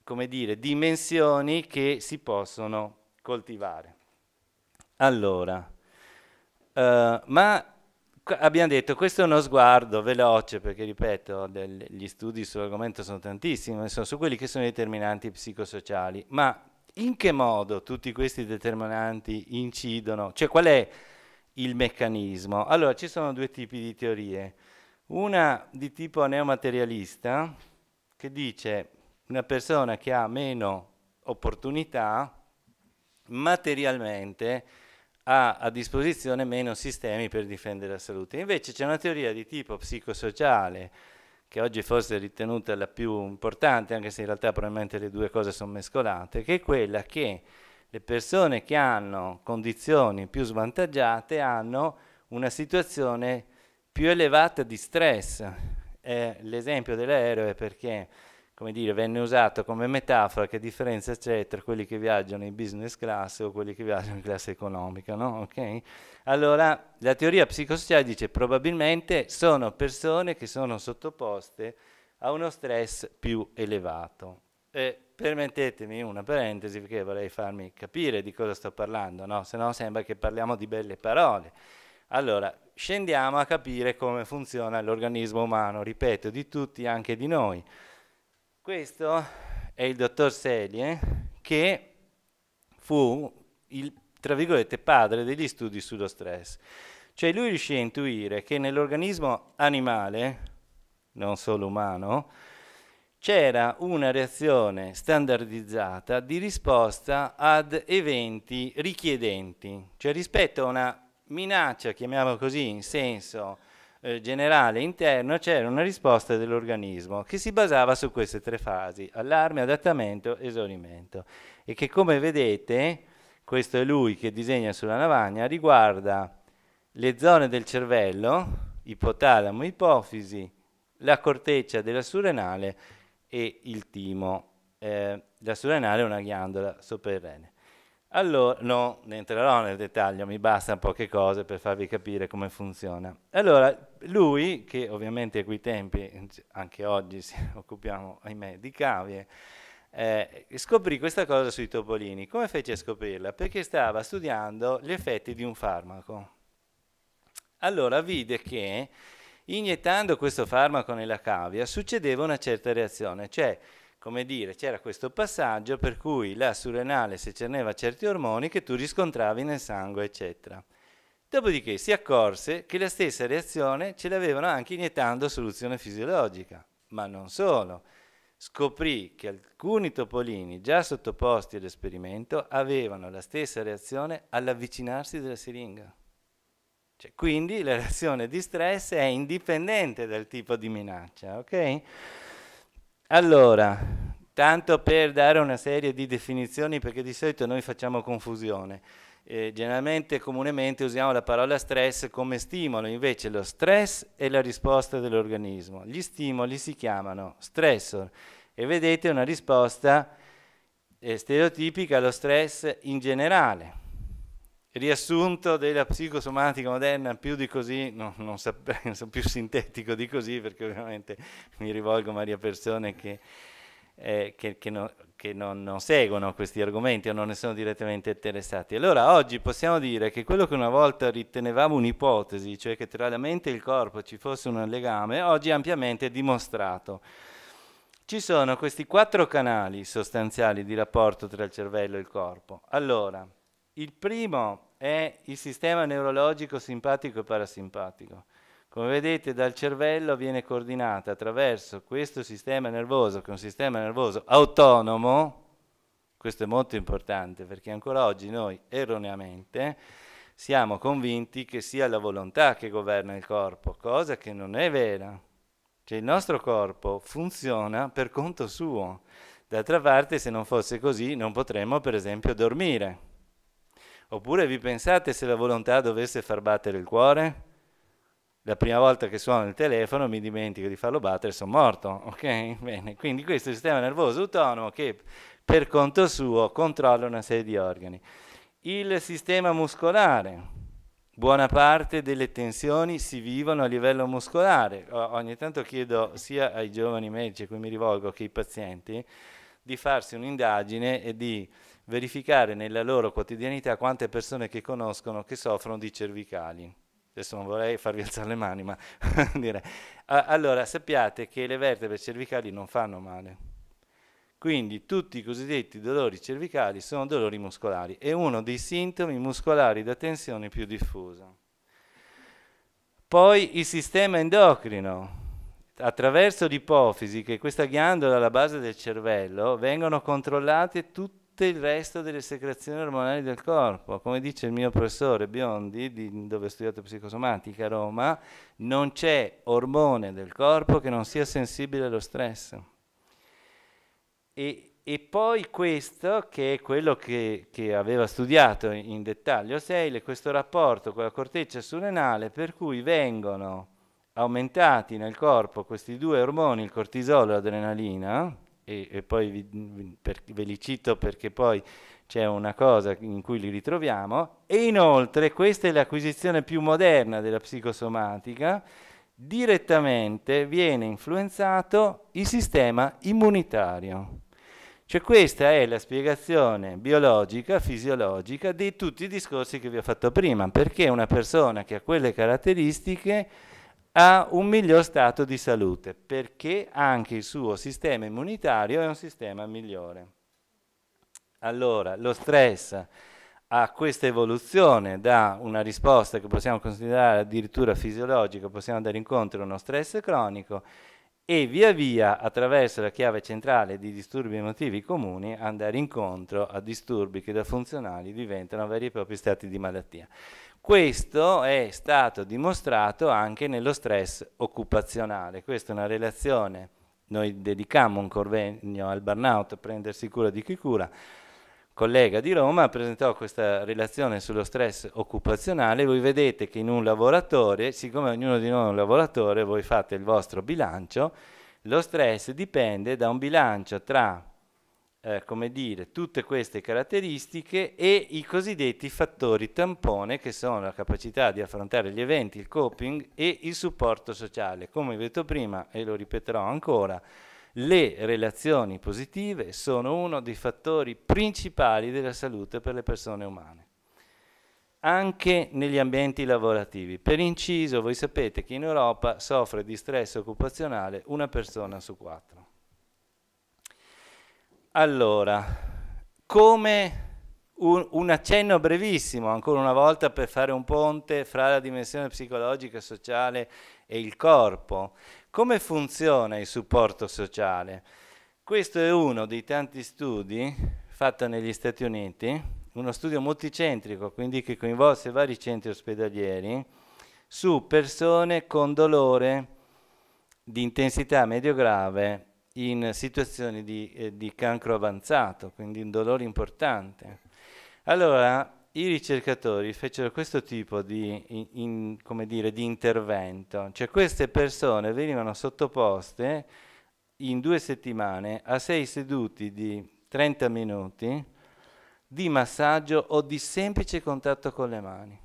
come dire, dimensioni che si possono coltivare. Allora, abbiamo detto, questo è uno sguardo veloce, perché ripeto, gli studi sull'argomento sono tantissimi, sono su quelli che sono i determinanti psicosociali, ma in che modo tutti questi determinanti incidono? Cioè, qual è il meccanismo? Allora, ci sono due tipi di teorie. Una di tipo neomaterialista, che dice una persona che ha meno opportunità, materialmente ha a disposizione meno sistemi per difendere la salute. Invece c'è una teoria di tipo psicosociale, che oggi forse è ritenuta la più importante, anche se in realtà probabilmente le due cose sono mescolate, che è quella che le persone che hanno condizioni più svantaggiate hanno una situazione più elevata di stress. L'esempio dell'aereo è perché, come dire, venne usato come metafora che differenza c'è tra quelli che viaggiano in business class o quelli che viaggiano in classe economica, no? Ok? Allora, la teoria psicosociale dice probabilmente sono persone che sono sottoposte a uno stress più elevato. Permettetemi una parentesi perché vorrei farmi capire di cosa sto parlando, no? Se no sembra che parliamo di belle parole. Allora, scendiamo a capire come funziona l'organismo umano, ripeto, di tutti, anche di noi. Questo è il dottor Selye, che fu il, tra virgolette, padre degli studi sullo stress. Cioè lui riuscì a intuire che nell'organismo animale, non solo umano, c'era una reazione standardizzata di risposta ad eventi richiedenti, cioè rispetto a una minaccia, chiamiamola così, in senso generale interno, c'era una risposta dell'organismo che si basava su queste tre fasi: allarme, adattamento, esaurimento, e che, come vedete, questo è lui che disegna sulla lavagna, riguarda le zone del cervello, ipotalamo, ipofisi, la corteccia della surrenale e il timo. La surrenale è una ghiandola sopra il rene. Allora, no, ne entrerò nel dettaglio, mi bastano poche cose per farvi capire come funziona. Allora, lui, che ovviamente a quei tempi, anche oggi ci occupiamo, ahimè, di cavie, scoprì questa cosa sui topolini. Come fece a scoprirla? Perché stava studiando gli effetti di un farmaco. Allora vide che iniettando questo farmaco nella cavia succedeva una certa reazione, cioè come dire, c'era questo passaggio per cui la surrenale secerneva certi ormoni che tu riscontravi nel sangue, eccetera. Dopodiché si accorse che la stessa reazione ce l'avevano anche iniettando soluzione fisiologica, ma non solo. Scoprì che alcuni topolini già sottoposti all'esperimento avevano la stessa reazione all'avvicinarsi della siringa. Cioè, quindi la reazione di stress è indipendente dal tipo di minaccia, ok? Allora, tanto per dare una serie di definizioni, perché di solito noi facciamo confusione. Generalmente, comunemente usiamo la parola stress come stimolo, invece lo stress è la risposta dell'organismo. Gli stimoli si chiamano stressor e vedete una risposta stereotipica allo stress in generale. Riassunto della psicosomatica moderna, più di così, non sono più sintetico di così, perché ovviamente mi rivolgo magari a persone che non seguono questi argomenti o non ne sono direttamente interessati. Allora oggi possiamo dire che quello che una volta ritenevamo un'ipotesi, cioè che tra la mente e il corpo ci fosse un legame, oggi è ampiamente dimostrato. Ci sono questi 4 canali sostanziali di rapporto tra il cervello e il corpo. Allora, il primo è il sistema neurologico simpatico e parasimpatico. Come vedete, dal cervello viene coordinata attraverso questo sistema nervoso, che è un sistema nervoso autonomo. Questo è molto importante perché ancora oggi noi erroneamente siamo convinti che sia la volontà che governa il corpo, cosa che non è vera. Cioè il nostro corpo funziona per conto suo. D'altra parte, se non fosse così, non potremmo per esempio dormire. Oppure vi pensate se la volontà dovesse far battere il cuore? La prima volta che suono il telefono mi dimentico di farlo battere, sono morto, ok? Bene, quindi questo è il sistema nervoso autonomo che per conto suo controlla una serie di organi. Il sistema muscolare, buona parte delle tensioni si vivono a livello muscolare. Ogni tanto chiedo sia ai giovani medici a cui mi rivolgo che ai pazienti di farsi un'indagine e di verificare nella loro quotidianità quante persone che conoscono che soffrono di cervicali. Adesso non vorrei farvi alzare le mani, ma direi. Allora, sappiate che le vertebre cervicali non fanno male. Quindi tutti i cosiddetti dolori cervicali sono dolori muscolari. È uno dei sintomi muscolari da tensione più diffusa. Poi il sistema endocrino. Attraverso l'ipofisi, che è questa ghiandola alla base del cervello, vengono controllate tutto il resto delle secrezioni ormonali del corpo. Come dice il mio professore Biondi, dove ho studiato psicosomatica a Roma, non c'è ormone del corpo che non sia sensibile allo stress. E poi questo, che è quello che aveva studiato in dettaglio Seile, questo rapporto con la corteccia surrenale, per cui vengono aumentati nel corpo questi 2 ormoni, il cortisolo e l'adrenalina, e poi ve li cito perché poi c'è una cosa in cui li ritroviamo, e inoltre, questa è l'acquisizione più moderna della psicosomatica, direttamente viene influenzato il sistema immunitario. Cioè questa è la spiegazione biologica, fisiologica di tutti i discorsi che vi ho fatto prima, perché una persona che ha quelle caratteristiche ha un miglior stato di salute, perché anche il suo sistema immunitario è un sistema migliore. Allora, lo stress ha questa evoluzione da una risposta che possiamo considerare addirittura fisiologica, possiamo andare incontro a uno stress cronico e via via, attraverso la chiave centrale di disturbi emotivi comuni, andare incontro a disturbi che da funzionali diventano veri e propri stati di malattia. Questo è stato dimostrato anche nello stress occupazionale. Questa è una relazione, noi dedicammo un convegno al burnout, prendersi cura di chi cura, collega di Roma presentò questa relazione sullo stress occupazionale. Voi vedete che in un lavoratore, siccome ognuno di noi è un lavoratore, voi fate il vostro bilancio, lo stress dipende da un bilancio tra come dire, tutte queste caratteristiche e i cosiddetti fattori tampone, che sono la capacità di affrontare gli eventi, il coping e il supporto sociale. Come vi ho detto prima, e lo ripeterò ancora, le relazioni positive sono uno dei fattori principali della salute per le persone umane, anche negli ambienti lavorativi. Per inciso, voi sapete che in Europa soffre di stress occupazionale una persona su 4. Allora, come un accenno brevissimo, ancora una volta, per fare un ponte fra la dimensione psicologica e sociale e il corpo. Come funziona il supporto sociale? Questo è uno dei tanti studi fatto negli Stati Uniti, uno studio multicentrico, quindi che coinvolse vari centri ospedalieri, su persone con dolore di intensità medio-grave in situazioni di cancro avanzato, quindi un dolore importante. Allora, i ricercatori fecero questo tipo come dire, di intervento, cioè queste persone venivano sottoposte in 2 settimane a 6 seduti di 30 minuti di massaggio o di semplice contatto con le mani.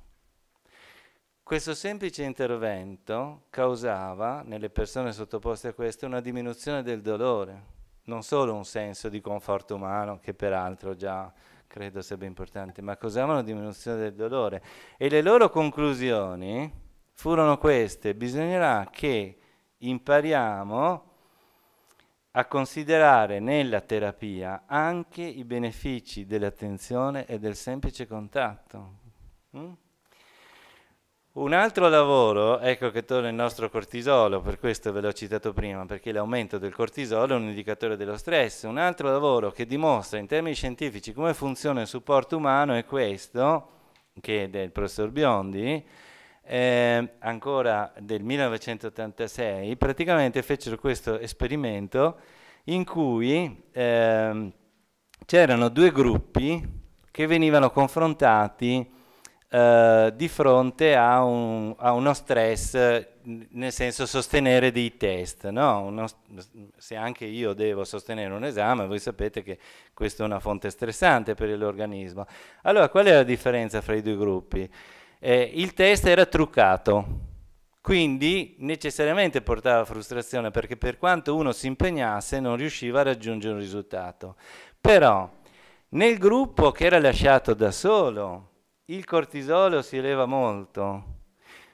Questo semplice intervento causava nelle persone sottoposte a questo una diminuzione del dolore, non solo un senso di conforto umano, che peraltro già credo sia ben importante, ma causava una diminuzione del dolore. E le loro conclusioni furono queste: bisognerà che impariamo a considerare nella terapia anche i benefici dell'attenzione e del semplice contatto. Un altro lavoro, ecco che torna il nostro cortisolo, per questo ve l'ho citato prima, perché l'aumento del cortisolo è un indicatore dello stress. Un altro lavoro che dimostra in termini scientifici come funziona il supporto umano è questo, che è del professor Biondi, ancora del 1986. Praticamente fecero questo esperimento in cui c'erano 2 gruppi che venivano confrontati di fronte a uno stress, nel senso sostenere dei test, no? Se anche io devo sostenere un esame, voi sapete che questa è una fonte stressante per l'organismo. Allora, qual è la differenza fra i 2 gruppi? Il test era truccato, quindi necessariamente portava frustrazione, perché per quanto uno si impegnasse non riusciva a raggiungere un risultato. Però nel gruppo che era lasciato da solo, il cortisolo si eleva molto,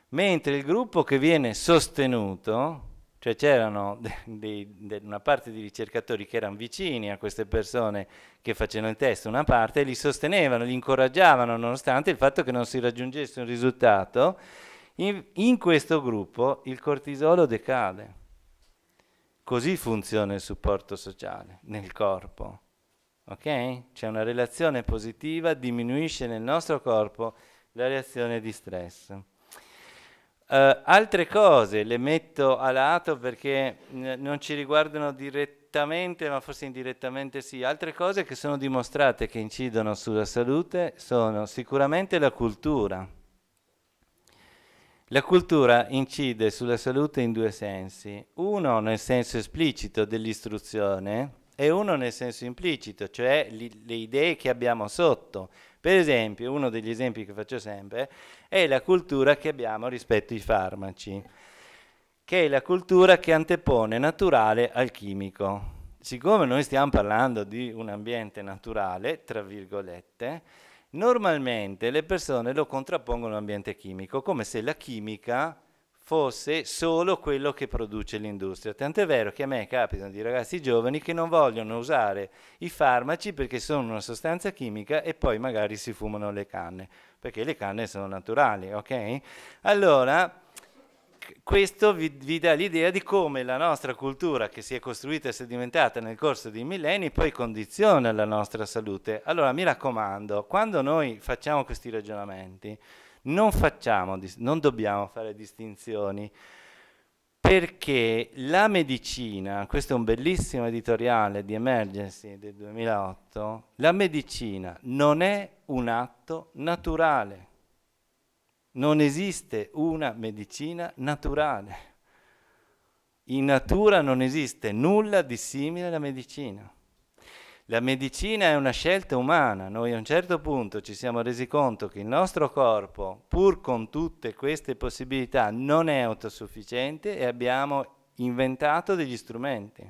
mentre il gruppo che viene sostenuto, cioè c'erano una parte di ricercatori che erano vicini a queste persone che facevano il test, una parte, li sostenevano, li incoraggiavano nonostante il fatto che non si raggiungesse un risultato, in questo gruppo il cortisolo decade. Così funziona il supporto sociale nel corpo. Ok? C'è una relazione positiva, diminuisce nel nostro corpo la reazione di stress. Altre cose le metto a lato perché non ci riguardano direttamente, ma forse indirettamente sì. Altre cose che sono dimostrate che incidono sulla salute sono sicuramente la cultura. La cultura incide sulla salute in 2 sensi. Uno nel senso esplicito dell'istruzione, e uno nel senso implicito, cioè le idee che abbiamo sotto. Per esempio, uno degli esempi che faccio sempre è la cultura che abbiamo rispetto ai farmaci, che è la cultura che antepone naturale al chimico. Siccome noi stiamo parlando di un ambiente naturale, tra virgolette, normalmente le persone lo contrappongono all'ambiente chimico, come se la chimica fosse solo quello che produce l'industria. Tant'è vero che a me capitano di ragazzi giovani che non vogliono usare i farmaci perché sono una sostanza chimica e poi magari si fumano le canne, perché le canne sono naturali, ok? Allora, questo vi dà l'idea di come la nostra cultura, che si è costruita e sedimentata nel corso dei millenni, poi condiziona la nostra salute. Allora, mi raccomando, quando noi facciamo questi ragionamenti, non dobbiamo fare distinzioni, perché la medicina, questo è un bellissimo editoriale di Emergency del 2008, la medicina non è un atto naturale. Non esiste una medicina naturale. In natura non esiste nulla di simile alla medicina. La medicina è una scelta umana. Noi a un certo punto ci siamo resi conto che il nostro corpo, pur con tutte queste possibilità, non è autosufficiente e abbiamo inventato degli strumenti.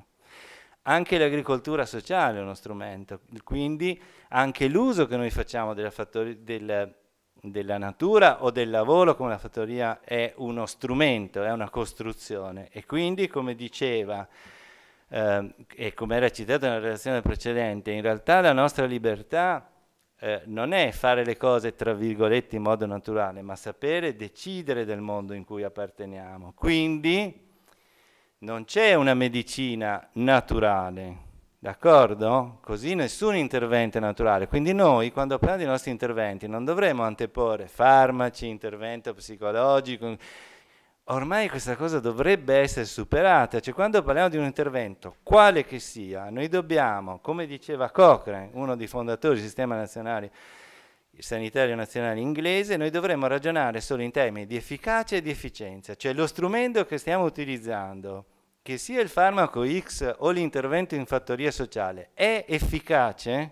Anche l'agricoltura sociale è uno strumento, quindi anche l'uso che noi facciamo della natura o del lavoro come la fattoria è uno strumento, è una costruzione. E quindi, come diceva e come era citato nella relazione precedente, in realtà la nostra libertà non è fare le cose tra virgolette in modo naturale, ma sapere decidere del mondo in cui apparteniamo. Quindi non c'è una medicina naturale, d'accordo? Così nessun intervento è naturale. Quindi noi, quando parliamo dei nostri interventi, non dovremmo anteporre farmaci, intervento psicologico. Ormai questa cosa dovrebbe essere superata, cioè quando parliamo di un intervento, quale che sia, noi dobbiamo, come diceva Cochrane, uno dei fondatori del sistema nazionale sanitario nazionale inglese, noi dovremmo ragionare solo in termini di efficacia e di efficienza, cioè lo strumento che stiamo utilizzando, che sia il farmaco X o l'intervento in fattoria sociale, è efficace?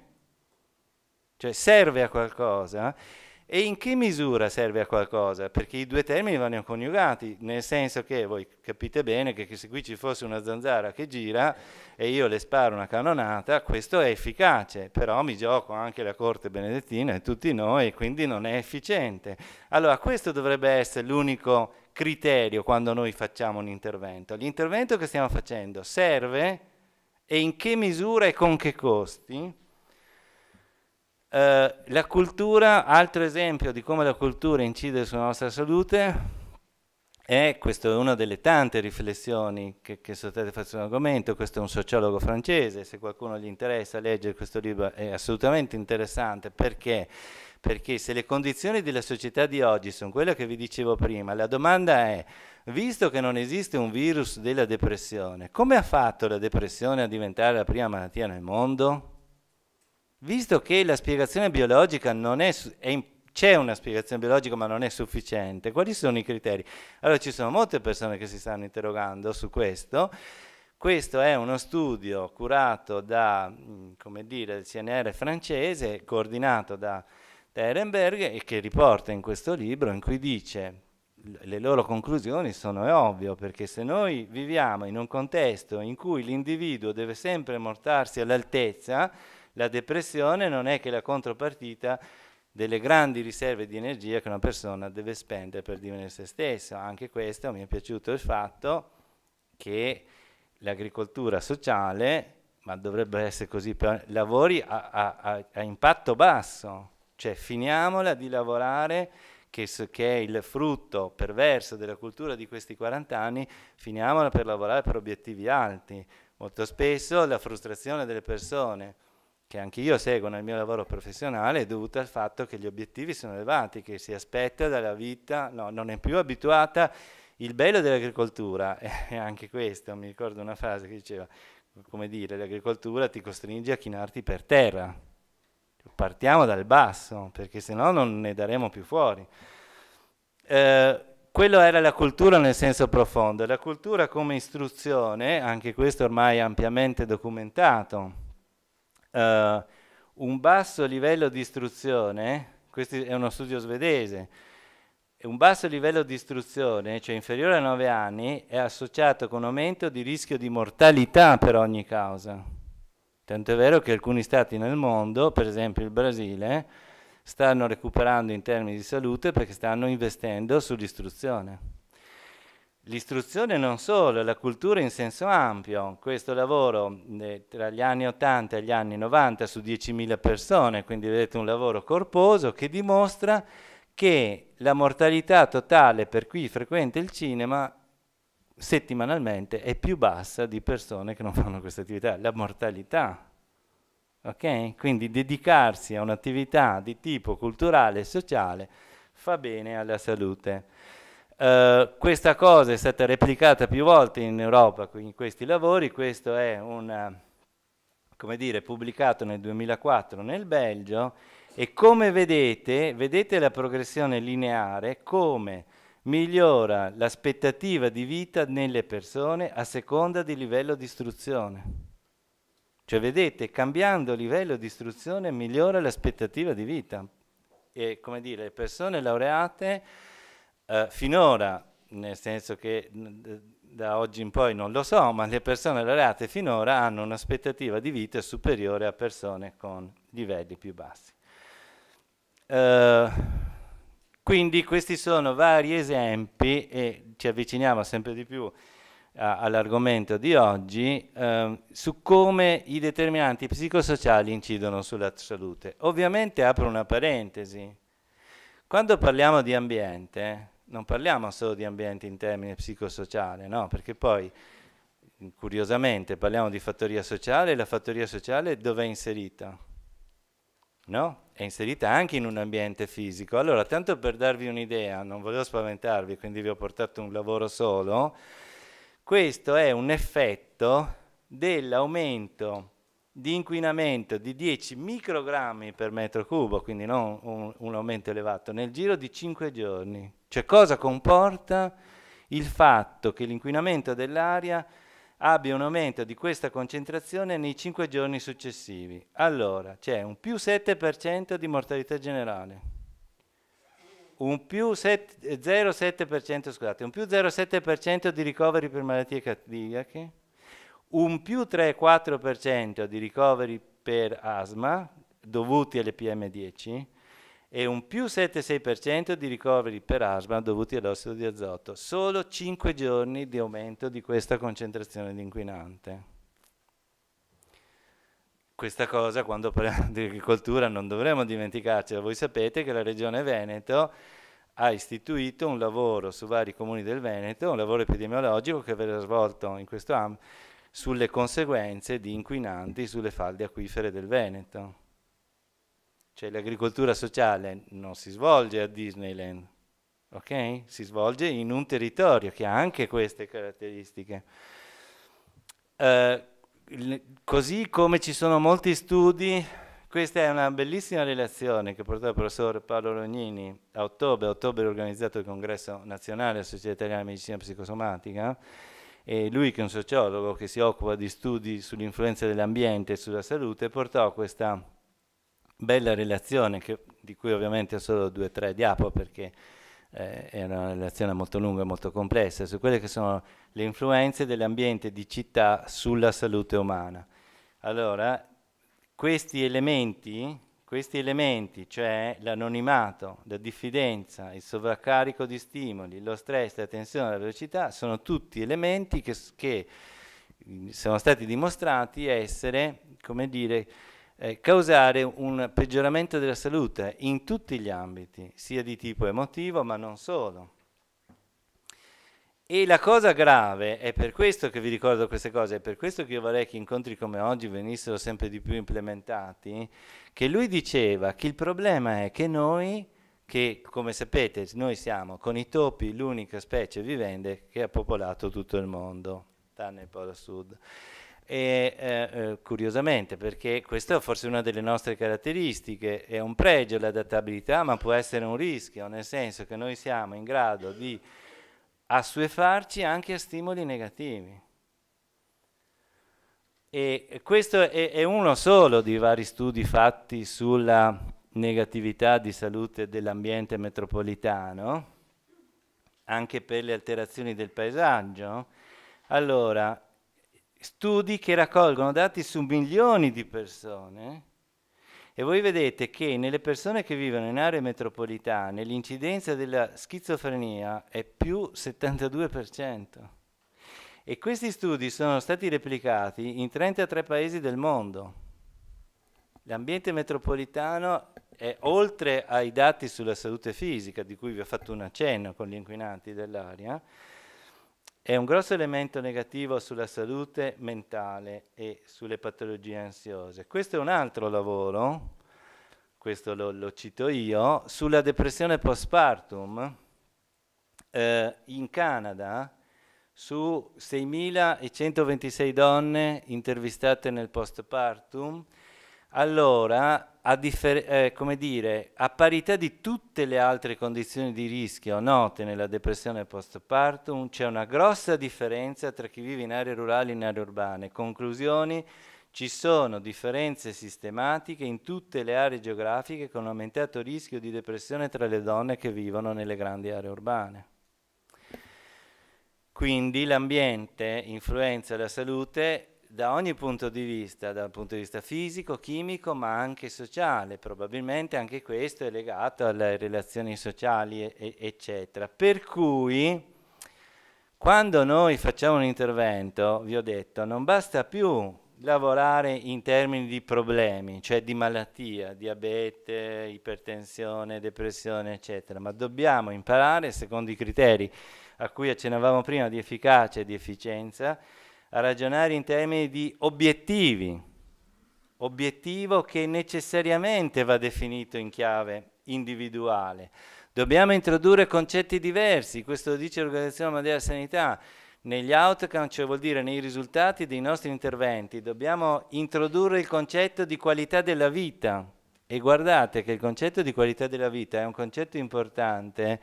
Cioè serve a qualcosa? E in che misura serve a qualcosa? Perché i due termini vanno coniugati, nel senso che voi capite bene che se qui ci fosse una zanzara che gira e io le sparo una cannonata, questo è efficace, però mi gioco anche la corte benedettina e tutti noi, e quindi non è efficiente. Allora questo dovrebbe essere l'unico criterio quando noi facciamo un intervento. L'intervento che stiamo facendo serve e in che misura e con che costi? La cultura, altro esempio di come la cultura incide sulla nostra salute, questo è una delle tante riflessioni che sono state fatte sull'argomento. Questo è un sociologo francese, se qualcuno gli interessa leggere questo libro è assolutamente interessante. Perché? Perché se le condizioni della società di oggi sono quelle che vi dicevo prima, la domanda è, visto che non esiste un virus della depressione, come ha fatto la depressione a diventare la prima malattia nel mondo? Visto che la spiegazione biologica non è, c'è una spiegazione biologica ma non è sufficiente, quali sono i criteri? Allora ci sono molte persone che si stanno interrogando su questo. Questo è uno studio curato da, come dire, il CNR francese, coordinato da Ehrenberg, e che riporta in questo libro in cui dice le loro conclusioni sono è ovvio, perché se noi viviamo in un contesto in cui l'individuo deve sempre portarsi all'altezza, la depressione non è che la contropartita delle grandi riserve di energia che una persona deve spendere per divenire se stesso. Anche questo mi è piaciuto il fatto che l'agricoltura sociale, ma dovrebbe essere così, lavori a impatto basso, cioè finiamola di lavorare che è il frutto perverso della cultura di questi 40 anni, finiamola per lavorare per obiettivi alti. Molto spesso la frustrazione delle persone che anche io seguo nel mio lavoro professionale è dovuta al fatto che gli obiettivi sono elevati, che si aspetta dalla vita, no, non è più abituata. Il bello dell'agricoltura è anche questo, mi ricordo una frase che diceva, come dire, l'agricoltura ti costringe a chinarti per terra. Partiamo dal basso, perché sennò non ne daremo più fuori. Quello era la cultura nel senso profondo. La cultura come istruzione, anche questo ormai è ampiamente documentato. Un basso livello di istruzione, questo è uno studio svedese, un basso livello di istruzione, cioè inferiore a 9 anni, è associato con un aumento di rischio di mortalità per ogni causa. Tanto è vero che alcuni stati nel mondo, per esempio il Brasile, stanno recuperando in termini di salute perché stanno investendo sull'istruzione. L'istruzione non solo, la cultura in senso ampio. Questo lavoro tra gli anni 80 e gli anni 90 su 10.000 persone, quindi vedete un lavoro corposo che dimostra che la mortalità totale per chi frequenta il cinema settimanalmente è più bassa di persone che non fanno questa attività. La mortalità, ok? Quindi dedicarsi a un'attività di tipo culturale e sociale fa bene alla salute. Questa cosa è stata replicata più volte in Europa in questi lavori. Questo è come dire, pubblicato nel 2004 nel Belgio, e come vedete la progressione lineare, come migliora l'aspettativa di vita nelle persone a seconda di livello di istruzione. Cioè vedete, cambiando livello di istruzione migliora l'aspettativa di vita. E come dire, le persone laureate finora, nel senso che da oggi in poi non lo so, ma le persone laureate finora hanno un'aspettativa di vita superiore a persone con livelli più bassi. Quindi questi sono vari esempi e ci avviciniamo sempre di più all'argomento di oggi, su come i determinanti psicosociali incidono sulla salute. Ovviamente apro una parentesi. Quando parliamo di ambiente, non parliamo solo di ambiente in termini psicosociale, no? Perché poi, curiosamente, parliamo di fattoria sociale e la fattoria sociale dove è inserita? No? È inserita anche in un ambiente fisico. Allora, tanto per darvi un'idea, non volevo spaventarvi, quindi vi ho portato un lavoro solo, questo è un effetto dell'aumento di inquinamento di 10 microgrammi per metro cubo, quindi non un aumento elevato, nel giro di 5 giorni. Cioè cosa comporta il fatto che l'inquinamento dell'aria abbia un aumento di questa concentrazione nei 5 giorni successivi? Allora, c'è un più 7% di mortalità generale, un più 0,7%, scusate, un più 0,7% di ricoveri per malattie cardiache, un più 3,4% di ricoveri per asma dovuti alle PM10 e un più 7,6% di ricoveri per asma dovuti all'ossido di azoto. Solo 5 giorni di aumento di questa concentrazione di inquinante. Questa cosa, quando parliamo di agricoltura, non dovremmo dimenticarcela. Voi sapete che la Regione Veneto ha istituito un lavoro su vari comuni del Veneto, un lavoro epidemiologico che verrà svolto in questo ambito sulle conseguenze di inquinanti sulle falde acquifere del Veneto. Cioè l'agricoltura sociale non si svolge a Disneyland, ok? Si svolge in un territorio che ha anche queste caratteristiche. Così come ci sono molti studi, questa è una bellissima relazione che portò il professor Paolo Rognini a ottobre ha organizzato il congresso nazionale della Società Italiana di Medicina Psicosomatica, e lui, che è un sociologo che si occupa di studi sull'influenza dell'ambiente e sulla salute, portò questa bella relazione, di cui ovviamente ho solo 2 o 3 diapo perché è una relazione molto lunga e molto complessa, su quelle che sono le influenze dell'ambiente di città sulla salute umana. Allora, questi elementi, cioè l'anonimato, la diffidenza, il sovraccarico di stimoli, lo stress, la tensione, la velocità, sono tutti elementi che sono stati dimostrati essere, come dire, causare un peggioramento della salute in tutti gli ambiti, sia di tipo emotivo, ma non solo. E la cosa grave, è per questo che vi ricordo queste cose, è per questo che io vorrei che incontri come oggi venissero sempre di più implementati, che lui diceva che il problema è che noi, che come sapete noi siamo con i topi l'unica specie vivente che ha popolato tutto il mondo, tranne il Polo Sud. E curiosamente, perché questa è forse una delle nostre caratteristiche, è un pregio l'adattabilità, ma può essere un rischio, nel senso che noi siamo in grado di assuefarci anche a stimoli negativi. E questo è uno solo di vari studi fatti sulla negatività di salute dell'ambiente metropolitano, anche per le alterazioni del paesaggio. Allora, studi che raccolgono dati su milioni di persone, e voi vedete che nelle persone che vivono in aree metropolitane l'incidenza della schizofrenia è più 72%. E questi studi sono stati replicati in 33 paesi del mondo. L'ambiente metropolitano è, oltre ai dati sulla salute fisica, di cui vi ho fatto un accenno con gli inquinanti dell'aria, è un grosso elemento negativo sulla salute mentale e sulle patologie ansiose. Questo è un altro lavoro, questo lo cito io, sulla depressione postpartum in Canada, su 6.126 donne intervistate nel postpartum. Allora, come dire, a parità di tutte le altre condizioni di rischio note nella depressione postpartum, c'è una grossa differenza tra chi vive in aree rurali e in aree urbane. Conclusioni: ci sono differenze sistematiche in tutte le aree geografiche con un aumentato rischio di depressione tra le donne che vivono nelle grandi aree urbane. Quindi l'ambiente influenza la salute da ogni punto di vista, dal punto di vista fisico, chimico, ma anche sociale. Probabilmente anche questo è legato alle relazioni sociali, eccetera. Per cui Quando noi facciamo un intervento, vi ho detto, non basta più lavorare in termini di problemi, cioè di malattia, diabete, ipertensione, depressione, eccetera, ma dobbiamo imparare, secondo i criteri a cui accennavamo prima di efficacia e di efficienza, a ragionare in termini di obiettivi, obiettivo che necessariamente va definito in chiave individuale. Dobbiamo introdurre concetti diversi, questo lo dice l'Organizzazione Mondiale della Sanità, negli outcome, cioè vuol dire nei risultati dei nostri interventi, dobbiamo introdurre il concetto di qualità della vita. E guardate che il concetto di qualità della vita è un concetto importante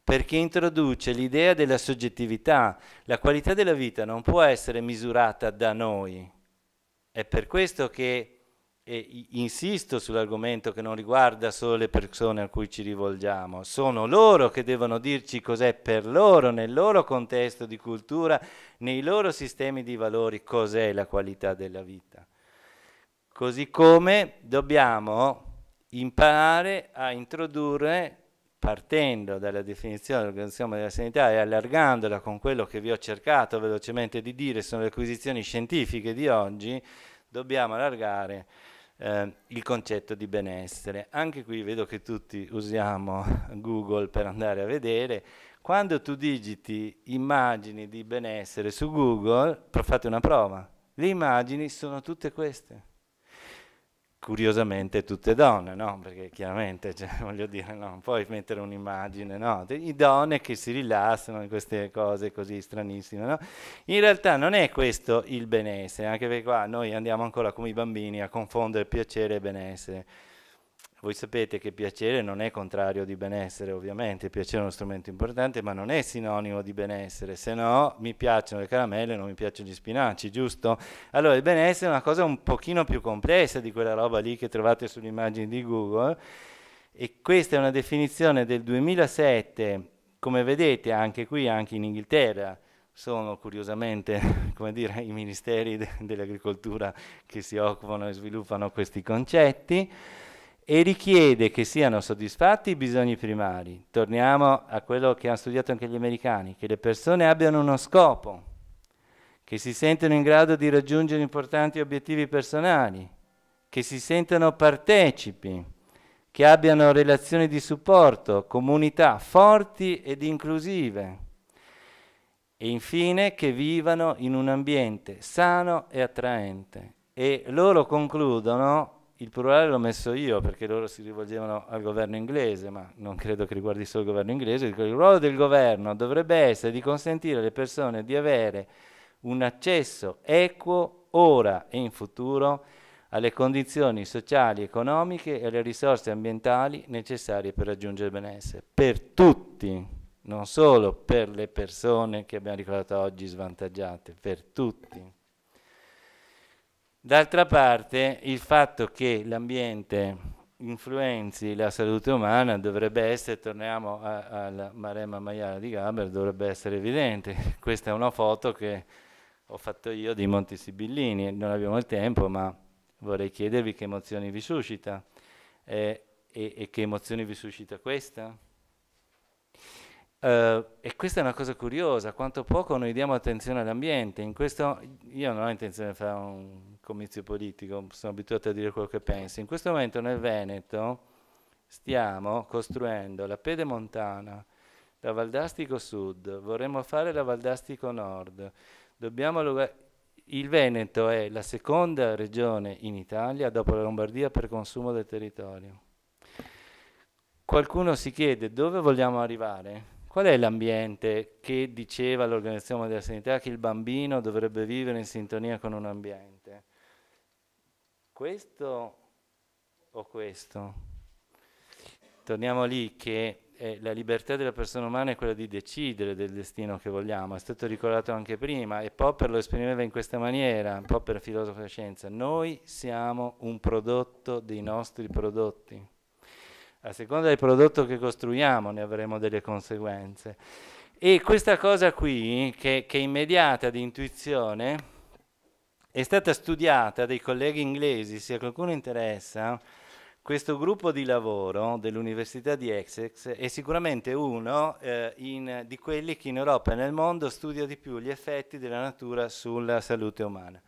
perché introduce l'idea della soggettività. La qualità della vita non può essere misurata da noi. È per questo che insisto sull'argomento che non riguarda solo le persone a cui ci rivolgiamo, sono loro che devono dirci cos'è per loro, nel loro contesto di cultura, nei loro sistemi di valori, cos'è la qualità della vita. Così come dobbiamo imparare a introdurre, partendo dalla definizione dell'Organizzazione della Sanità e allargandola con quello che vi ho cercato velocemente di dire, sono le acquisizioni scientifiche di oggi, dobbiamo allargare il concetto di benessere. Anche qui vedo che tutti usiamo Google per andare a vedere. Quando tu digiti immagini di benessere su Google, fate una prova, le immagini sono tutte queste. Curiosamente tutte donne, no? Perché chiaramente, cioè, voglio dire, no, non puoi mettere un'immagine, no? Di donne che si rilassano in queste cose così stranissime, no? In realtà non è questo il benessere, anche perché qua noi andiamo ancora come i bambini a confondere piacere e benessere. Voi sapete che piacere non è contrario di benessere, ovviamente, il piacere è uno strumento importante, ma non è sinonimo di benessere, se no mi piacciono le caramelle, non mi piacciono gli spinaci, giusto? Allora il benessere è una cosa un pochino più complessa di quella roba lì che trovate sulle immagini di Google, e questa è una definizione del 2007, come vedete anche qui, anche in Inghilterra, sono curiosamente, come dire, i ministeri dell'agricoltura che si occupano e sviluppano questi concetti, e richiede che siano soddisfatti i bisogni primari. Torniamo a quello che hanno studiato anche gli americani, che le persone abbiano uno scopo, che si sentano in grado di raggiungere importanti obiettivi personali, che si sentano partecipi, che abbiano relazioni di supporto, comunità forti ed inclusive, e infine che vivano in un ambiente sano e attraente. E loro concludono, il plurale l'ho messo io perché loro si rivolgevano al governo inglese, ma non credo che riguardi solo il governo inglese, dico, il ruolo del governo dovrebbe essere di consentire alle persone di avere un accesso equo ora e in futuro alle condizioni sociali, economiche e alle risorse ambientali necessarie per raggiungere il benessere, per tutti, non solo per le persone che abbiamo ricordato oggi svantaggiate, per tutti. D'altra parte, il fatto che l'ambiente influenzi la salute umana dovrebbe essere, torniamo al Maremma Maiale di Gaber, dovrebbe essere evidente. Questa è una foto che ho fatto io di Monte Sibillini, non abbiamo il tempo, ma vorrei chiedervi che emozioni vi suscita. E che emozioni vi suscita questa? E questa è una cosa curiosa, quanto poco noi diamo attenzione all'ambiente. In questo, io non ho intenzione di fare un comizio politico, sono abituato a dire quello che penso. In questo momento nel Veneto stiamo costruendo la Pedemontana, la Valdastico Sud, vorremmo fare la Valdastico Nord. Il Veneto è la seconda regione in Italia dopo la Lombardia per consumo del territorio. Qualcuno si chiede dove vogliamo arrivare? Qual è l'ambiente che diceva l'Organizzazione Mondiale della Sanità che il bambino dovrebbe vivere in sintonia con un ambiente? Questo o questo? Torniamo lì che la libertà della persona umana è quella di decidere del destino che vogliamo, è stato ricordato anche prima, e Popper lo esprimeva in questa maniera, Popper filosofo della scienza: noi siamo un prodotto dei nostri prodotti. A seconda del prodotto che costruiamo ne avremo delle conseguenze. E questa cosa qui, che è immediata di intuizione, è stata studiata dai colleghi inglesi, se a qualcuno interessa, questo gruppo di lavoro dell'Università di Essex è sicuramente uno di quelli che in Europa e nel mondo studia di più gli effetti della natura sulla salute umana.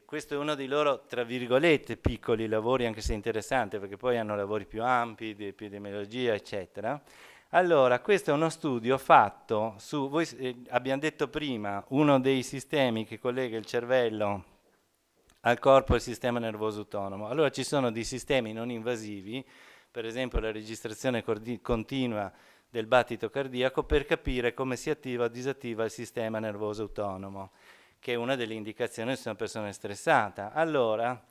Questo è uno dei loro, tra virgolette, piccoli lavori, anche se interessante, perché poi hanno lavori più ampi di epidemiologia, eccetera. Allora, questo è uno studio fatto su, voi abbiamo detto prima, uno dei sistemi che collega il cervello al corpo e il sistema nervoso autonomo. Allora ci sono dei sistemi non invasivi, per esempio la registrazione continua del battito cardiaco, per capire come si attiva o disattiva il sistema nervoso autonomo, che è una delle indicazioni se una persona è stressata. Allora,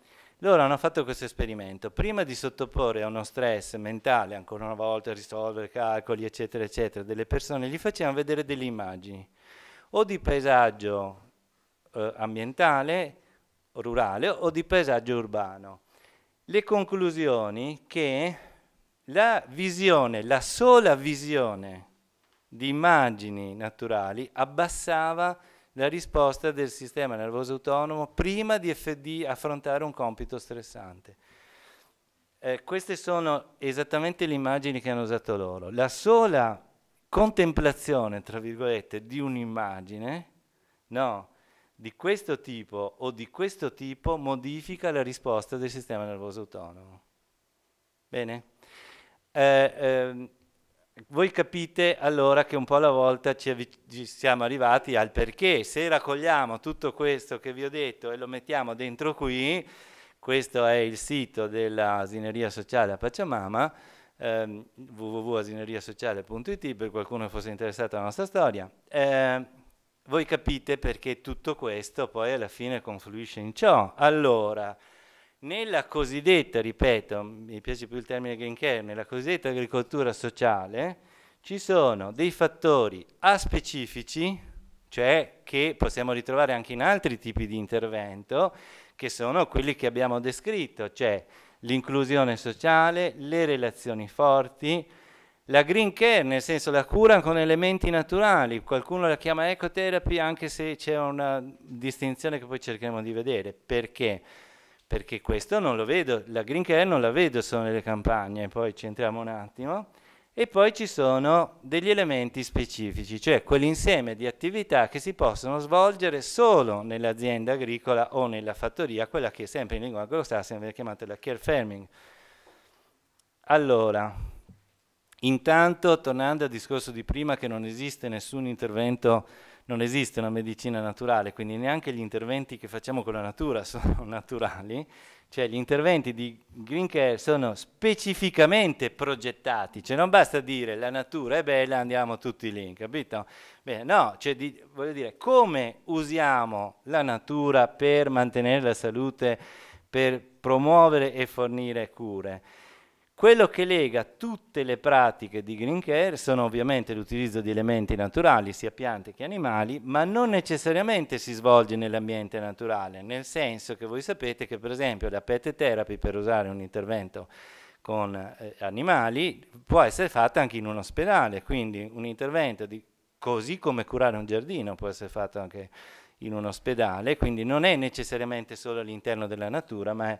loro hanno fatto questo esperimento. Prima di sottoporre a uno stress mentale, ancora una volta risolvere calcoli, eccetera, eccetera, delle persone, gli facevano vedere delle immagini, o di paesaggio ambientale, rurale, o di paesaggio urbano. Le conclusioni che la sola visione di immagini naturali abbassava la risposta del sistema nervoso autonomo prima di affrontare un compito stressante. Queste sono esattamente le immagini che hanno usato loro. La sola contemplazione, tra virgolette, di un'immagine, di questo tipo o di questo tipo modifica la risposta del sistema nervoso autonomo. Bene? Voi capite allora che un po' alla volta ci siamo arrivati al perché. Se raccogliamo tutto questo che vi ho detto e lo mettiamo dentro qui, questo è il sito dell'Asineria Sociale a Pachamama, www.asineriasociale.it, per qualcuno che fosse interessato alla nostra storia. Voi capite perché tutto questo poi alla fine confluisce in ciò. Allora, nella cosiddetta, ripeto, mi piace più il termine green care, nella cosiddetta agricoltura sociale ci sono dei fattori aspecifici, cioè che possiamo ritrovare anche in altri tipi di intervento, che sono quelli che abbiamo descritto, cioè l'inclusione sociale, le relazioni forti, la green care, nel senso la cura con elementi naturali, qualcuno la chiama ecotherapy, anche se c'è una distinzione che poi cercheremo di vedere. Perché? Perché questo non lo vedo, la green care non la vedo solo nelle campagne, poi ci entriamo un attimo. E poi ci sono degli elementi specifici, cioè quell'insieme di attività che si possono svolgere solo nell'azienda agricola o nella fattoria, quella che sempre in lingua anglosassone viene chiamata la care farming. Allora, intanto, tornando al discorso di prima, che non esiste nessun intervento, non esiste una medicina naturale, quindi neanche gli interventi che facciamo con la natura sono naturali, cioè gli interventi di green care sono specificamente progettati, cioè non basta dire la natura è bella, andiamo tutti lì, capito? Beh, no, cioè voglio dire, come usiamo la natura per mantenere la salute, per promuovere e fornire cure? Quello che lega tutte le pratiche di green care sono ovviamente l'utilizzo di elementi naturali, sia piante che animali, ma non necessariamente si svolge nell'ambiente naturale, nel senso che voi sapete che per esempio la pet therapy, per usare un intervento con animali, può essere fatta anche in un ospedale, quindi un intervento così come curare un giardino può essere fatto anche in un ospedale, quindi non è necessariamente solo all'interno della natura, ma è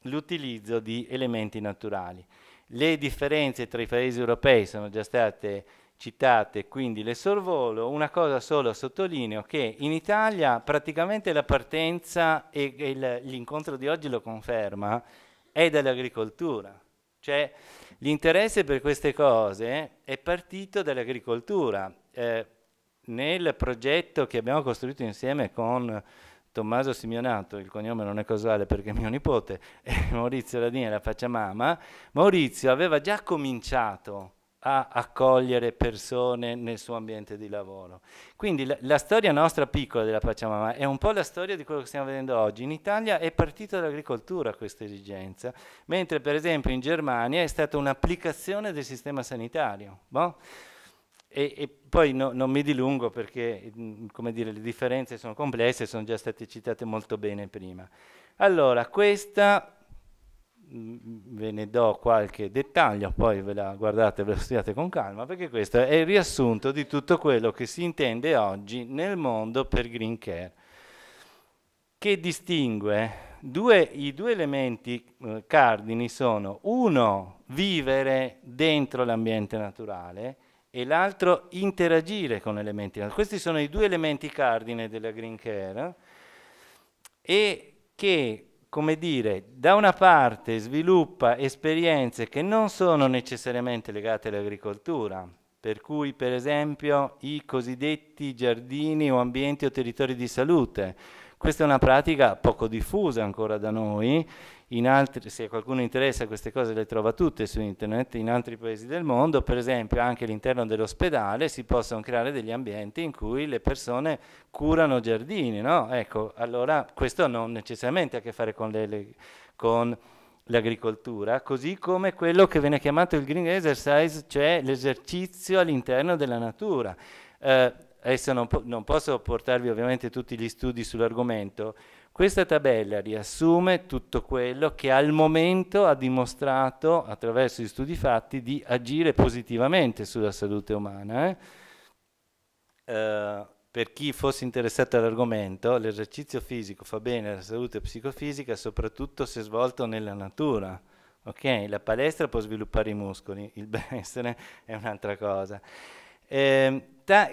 l'utilizzo di elementi naturali. Le differenze tra i paesi europei sono già state citate, quindi le sorvolo. Una cosa solo sottolineo, che in Italia praticamente la partenza, e l'incontro di oggi lo conferma, è dall'agricoltura. Cioè l'interesse per queste cose è partito dall'agricoltura. Nel progetto che abbiamo costruito insieme con Tommaso Simeonato, il cognome non è casuale perché è mio nipote, e Maurizio Ladini della Pachamama, Maurizio aveva già cominciato a accogliere persone nel suo ambiente di lavoro. Quindi la storia nostra piccola della Pachamama è un po' la storia di quello che stiamo vedendo oggi. In Italia è partita dall'agricoltura questa esigenza, mentre per esempio in Germania è stata un'applicazione del sistema sanitario. Boh? E poi non mi dilungo perché, come dire, le differenze sono complesse, sono già state citate molto bene prima. Allora, questa, ve ne do qualche dettaglio, poi ve la guardate, ve la studiate con calma, perché questo è il riassunto di tutto quello che si intende oggi nel mondo per green care. che distingue i due elementi cardini sono uno, vivere dentro l'ambiente naturale e l'altro, interagire con elementi naturali. Questi sono i due elementi cardine della Green Care e che, come dire, da una parte sviluppa esperienze che non sono necessariamente legate all'agricoltura, per cui per esempio i cosiddetti giardini o ambienti o territori di salute. Questa è una pratica poco diffusa ancora da noi, se qualcuno interessa queste cose le trova tutte su internet, in altri paesi del mondo, per esempio anche all'interno dell'ospedale si possono creare degli ambienti in cui le persone curano giardini, no? Ecco, allora questo non necessariamente ha a che fare con l'agricoltura, così come quello che viene chiamato il green exercise, cioè l'esercizio all'interno della natura. Adesso non posso portarvi ovviamente tutti gli studi sull'argomento. Questa tabella riassume tutto quello che al momento ha dimostrato, attraverso gli studi fatti, di agire positivamente sulla salute umana. Per chi fosse interessato all'argomento, l'esercizio fisico fa bene alla salute psicofisica, soprattutto se svolto nella natura. Ok? La palestra può sviluppare i muscoli, il benessere è un'altra cosa.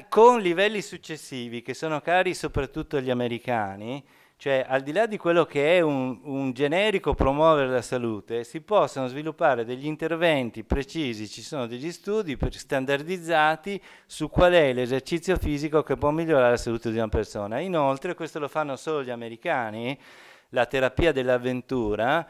Con livelli successivi che sono cari soprattutto agli americani, cioè al di là di quello che è un generico promuovere la salute, si possono sviluppare degli interventi precisi, ci sono degli studi standardizzati su qual è l'esercizio fisico che può migliorare la salute di una persona. Inoltre, questo lo fanno solo gli americani, la terapia dell'avventura,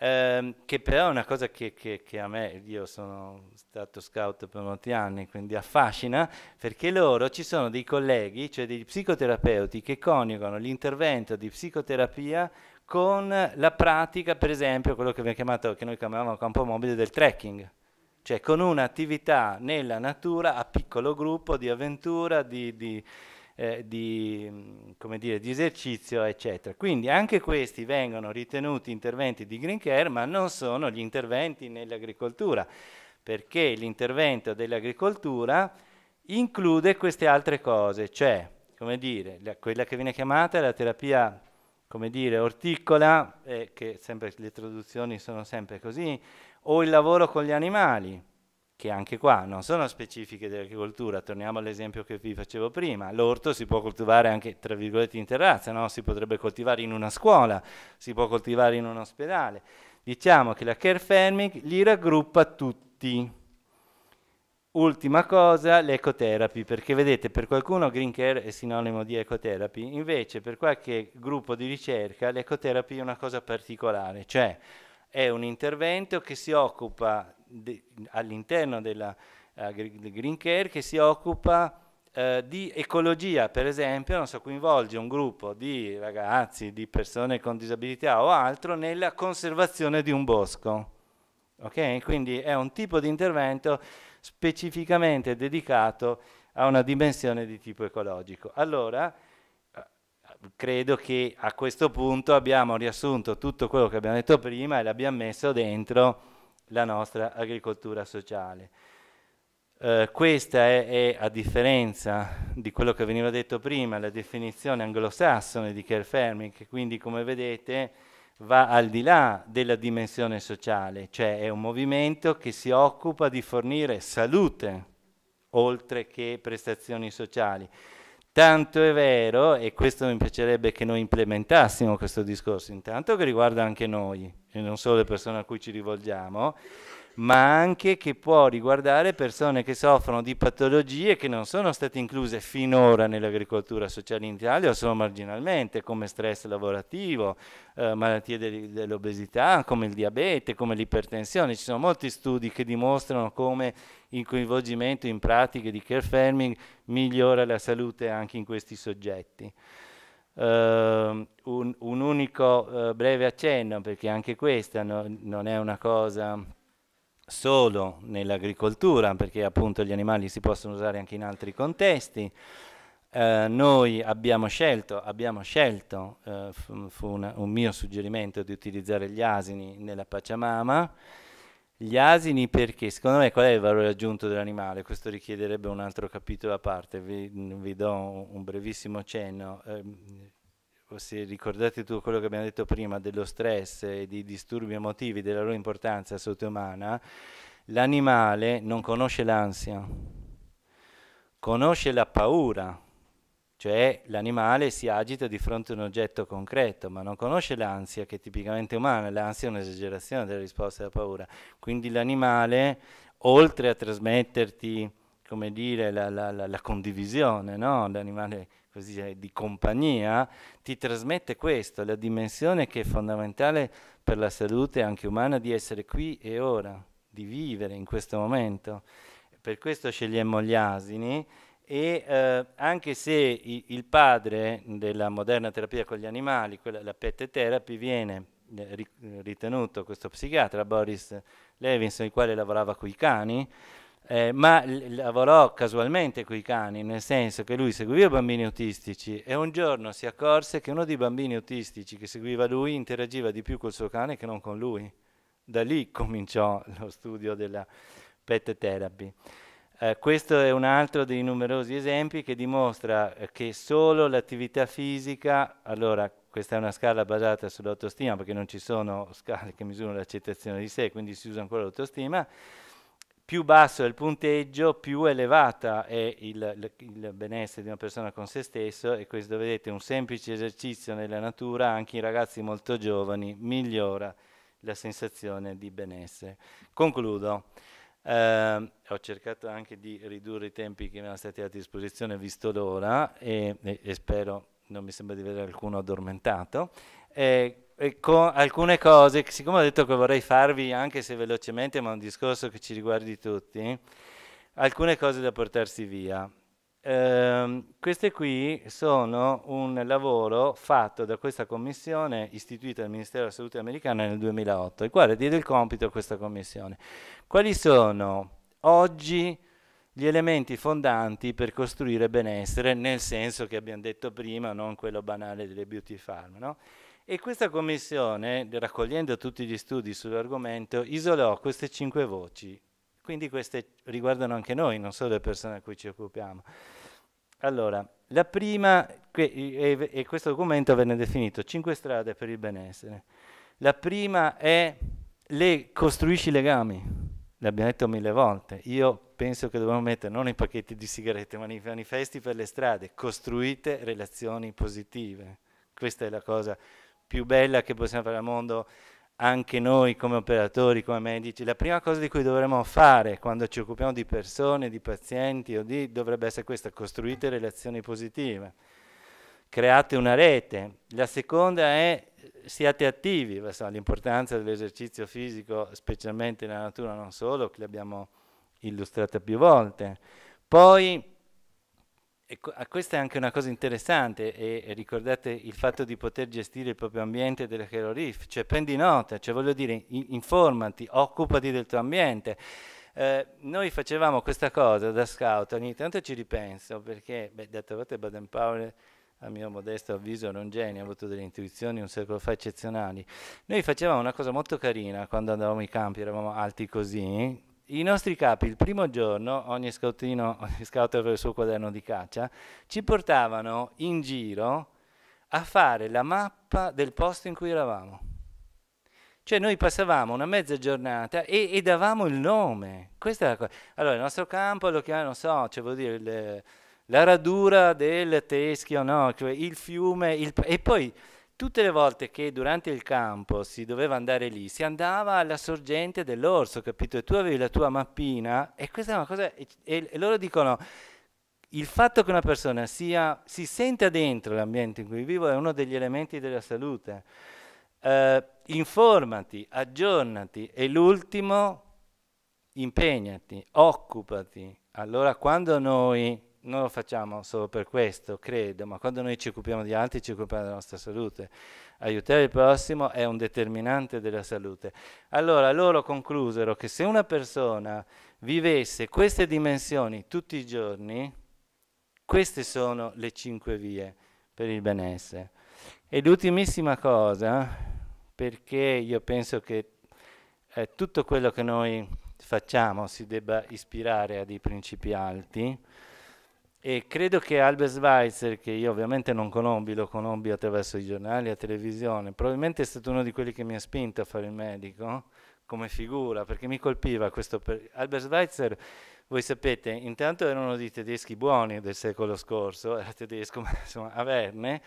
che però è una cosa che a me, io sono stato scout per molti anni, quindi affascina, perché loro ci sono dei colleghi, cioè degli psicoterapeuti, che coniugano l'intervento di psicoterapia con la pratica, per esempio, quello che noi chiamavamo campo mobile del trekking, cioè con un'attività nella natura a piccolo gruppo di avventura, come dire, di esercizio, eccetera. Quindi anche questi vengono ritenuti interventi di green care, ma non sono gli interventi nell'agricoltura, perché l'intervento dell'agricoltura include queste altre cose, cioè, come dire, quella che viene chiamata la terapia, come dire, orticola, che sempre le traduzioni sono sempre così, o il lavoro con gli animali, che anche qua non sono specifiche dell'agricoltura. Torniamo all'esempio che vi facevo prima: l'orto si può coltivare anche, tra virgolette, in terrazza, no? Si potrebbe coltivare in una scuola, si può coltivare in un ospedale. Diciamo che la care farming li raggruppa tutti. Ultima cosa, l'ecotherapy, perché vedete, per qualcuno green care è sinonimo di ecotherapy, invece per qualche gruppo di ricerca l'ecotherapy è una cosa particolare, cioè è un intervento che si occupa all'interno della green care, che si occupa di ecologia, per esempio, non so, coinvolge un gruppo di ragazzi, di persone con disabilità o altro nella conservazione di un bosco. Ok? Quindi è un tipo di intervento specificamente dedicato a una dimensione di tipo ecologico. Allora, credo che a questo punto abbiamo riassunto tutto quello che abbiamo detto prima e l'abbiamo messo dentro la nostra agricoltura sociale. Questa è, a differenza di quello che veniva detto prima, la definizione anglosassone di care farming, che quindi, come vedete, va al di là della dimensione sociale, cioè è un movimento che si occupa di fornire salute oltre che prestazioni sociali. Tanto è vero, e questo mi piacerebbe che noi implementassimo questo discorso, intanto che riguarda anche noi, e non solo le persone a cui ci rivolgiamo, ma anche che può riguardare persone che soffrono di patologie che non sono state incluse finora nell'agricoltura sociale in Italia o solo marginalmente, come stress lavorativo, malattie dell'obesità, come il diabete, come l'ipertensione. Ci sono molti studi che dimostrano come il coinvolgimento in pratiche di care farming migliora la salute anche in questi soggetti. Un unico breve accenno, perché anche questa non è una cosa solo nell'agricoltura, perché appunto gli animali si possono usare anche in altri contesti. Noi abbiamo scelto, fu un mio suggerimento di utilizzare gli asini nella Pachamama. Gli asini perché, secondo me, qual è il valore aggiunto dell'animale? Questo richiederebbe un altro capitolo a parte, vi do un brevissimo cenno. se ricordate tu quello che abbiamo detto prima dello stress e di disturbi emotivi, della loro importanza alla salute umana, l'animale non conosce l'ansia, conosce la paura, cioè l'animale si agita di fronte a un oggetto concreto, ma non conosce l'ansia che è tipicamente umana. L'ansia è un'esagerazione della risposta alla paura. Quindi l'animale, oltre a trasmetterti, come dire, la condivisione, no? L'animale così di compagnia, ti trasmette questo, la dimensione che è fondamentale per la salute anche umana di essere qui e ora, di vivere in questo momento. Per questo scegliemmo gli asini e anche se il padre della moderna terapia con gli animali, la pet therapy, viene ritenuto questo psichiatra, Boris Levinson, il quale lavorava con i cani, ma lavorò casualmente con i cani, nel senso che lui seguiva bambini autistici e un giorno si accorse che uno dei bambini autistici che seguiva lui interagiva di più col suo cane che non con lui. Da lì cominciò lo studio della pet therapy. Questo è un altro dei numerosi esempi che dimostra che solo l'attività fisica, allora questa è una scala basata sull'autostima perché non ci sono scale che misurano l'accettazione di sé, quindi si usa ancora l'autostima, più basso è il punteggio, più elevata è il benessere di una persona con se stesso e questo vedete un semplice esercizio nella natura anche in ragazzi molto giovani migliora la sensazione di benessere. Concludo. Ho cercato anche di ridurre i tempi che mi erano stati dati a disposizione visto l'ora e spero non mi sembra di vedere alcuno addormentato. E con alcune cose, siccome ho detto che vorrei farvi, anche se velocemente, ma un discorso che ci riguardi tutti, alcune cose da portarsi via. Queste qui sono un lavoro fatto da questa commissione istituita dal Ministero della Salute americana nel 2008, il quale diede il compito a questa commissione. Quali sono oggi gli elementi fondanti per costruire benessere, nel senso che abbiamo detto prima, non quello banale delle beauty farm, no? E questa commissione, raccogliendo tutti gli studi sull'argomento, isolò queste 5 voci. Quindi queste riguardano anche noi, non solo le persone a cui ci occupiamo. Allora, la prima, e questo documento venne definito 5 strade per il benessere. La prima è costruisci legami, l'abbiamo detto 1000 volte. Io penso che dobbiamo mettere non i pacchetti di sigarette, ma nei manifesti per le strade. Costruite relazioni positive. Questa è la cosa più bella che possiamo fare al mondo, anche noi come operatori, come medici. La prima cosa di cui dovremmo fare quando ci occupiamo di persone, di pazienti dovrebbe essere questa: costruite relazioni positive, create una rete. La seconda è siate attivi, l'importanza dell'esercizio fisico, specialmente nella natura, non solo, che l'abbiamo illustrata più volte. Poi questa è anche una cosa interessante e ricordate il fatto di poter gestire il proprio ambiente della Hero Reef, cioè prendi nota, cioè voglio dire informati, occupati del tuo ambiente. Noi facevamo questa cosa da scout, ogni tanto ci ripenso perché, d'altra parte Baden-Powell a mio modesto avviso era un genio, ha avuto delle intuizioni un secolo fa eccezionali. Noi facevamo una cosa molto carina quando andavamo in campi, eravamo alti così. I nostri capi, il primo giorno, ogni scout aveva il suo quaderno di caccia, ci portavano in giro a fare la mappa del posto in cui eravamo. Cioè noi passavamo una mezza giornata e davamo il nome. Questa è la cosa. Allora il nostro campo lo chiamano, non so, cioè vuol dire la radura del teschio, no? Cioè il fiume, e poi tutte le volte che durante il campo si doveva andare lì, si andava alla sorgente dell'orso, capito? E tu avevi la tua mappina, e questa è una cosa, e loro dicono, il fatto che una persona si senta dentro l'ambiente in cui vivo è uno degli elementi della salute. Informati, aggiornati, e l'ultimo, impegnati, occupati. Allora quando noi non lo facciamo solo per questo, credo, ma quando noi ci occupiamo di altri ci occupiamo della nostra salute. Aiutare il prossimo è un determinante della salute. Allora loro conclusero che se una persona vivesse queste dimensioni tutti i giorni, queste sono le 5 vie per il benessere. E l'ultimissima cosa, perché io penso che tutto quello che noi facciamo si debba ispirare a dei principi alti, E credo che Albert Schweitzer, che io ovviamente non conobbi, lo conobbi attraverso i giornali, la televisione, probabilmente è stato uno di quelli che mi ha spinto a fare il medico come figura, perché mi colpiva questo. Albert Schweitzer, voi sapete, intanto era uno dei tedeschi buoni del secolo scorso, era tedesco, ma insomma, averne,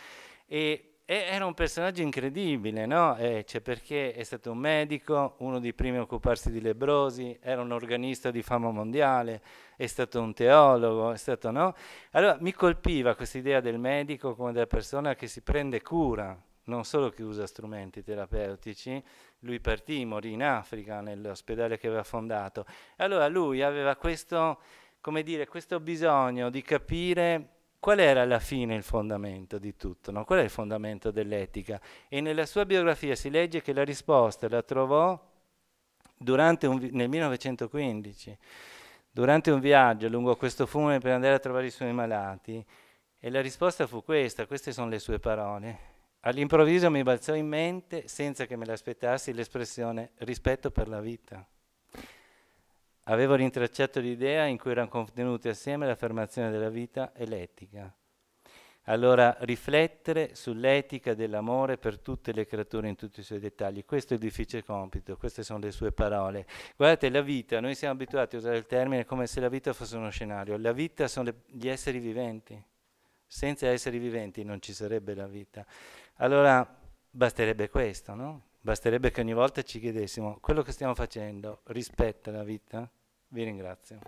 e era un personaggio incredibile, no? Cioè perché è stato un medico, uno dei primi a occuparsi di lebbrosi, era un organista di fama mondiale, è stato un teologo, è stato, no? Allora mi colpiva questa idea del medico come della persona che si prende cura, non solo che usa strumenti terapeutici. Lui partì, morì in Africa, nell'ospedale che aveva fondato. Allora lui aveva questo, come dire, questo bisogno di capire qual era alla fine il fondamento di tutto, no? Qual è il fondamento dell'etica? E nella sua biografia si legge che la risposta la trovò nel 1915, durante un viaggio lungo questo fiume per andare a trovare i suoi malati, e la risposta fu questa, queste sono le sue parole. All'improvviso mi balzò in mente, senza che me l'aspettassi, l'espressione rispetto per la vita. Avevo rintracciato l'idea in cui erano contenute assieme l'affermazione della vita e l'etica. Allora, riflettere sull'etica dell'amore per tutte le creature in tutti i suoi dettagli, questo è il difficile compito, queste sono le sue parole. Guardate, la vita, noi siamo abituati a usare il termine come se la vita fosse uno scenario, la vita sono gli esseri viventi, senza esseri viventi non ci sarebbe la vita. Allora, basterebbe questo, no? Basterebbe che ogni volta ci chiedessimo, quello che stiamo facendo rispetta la vita? Vi ringrazio.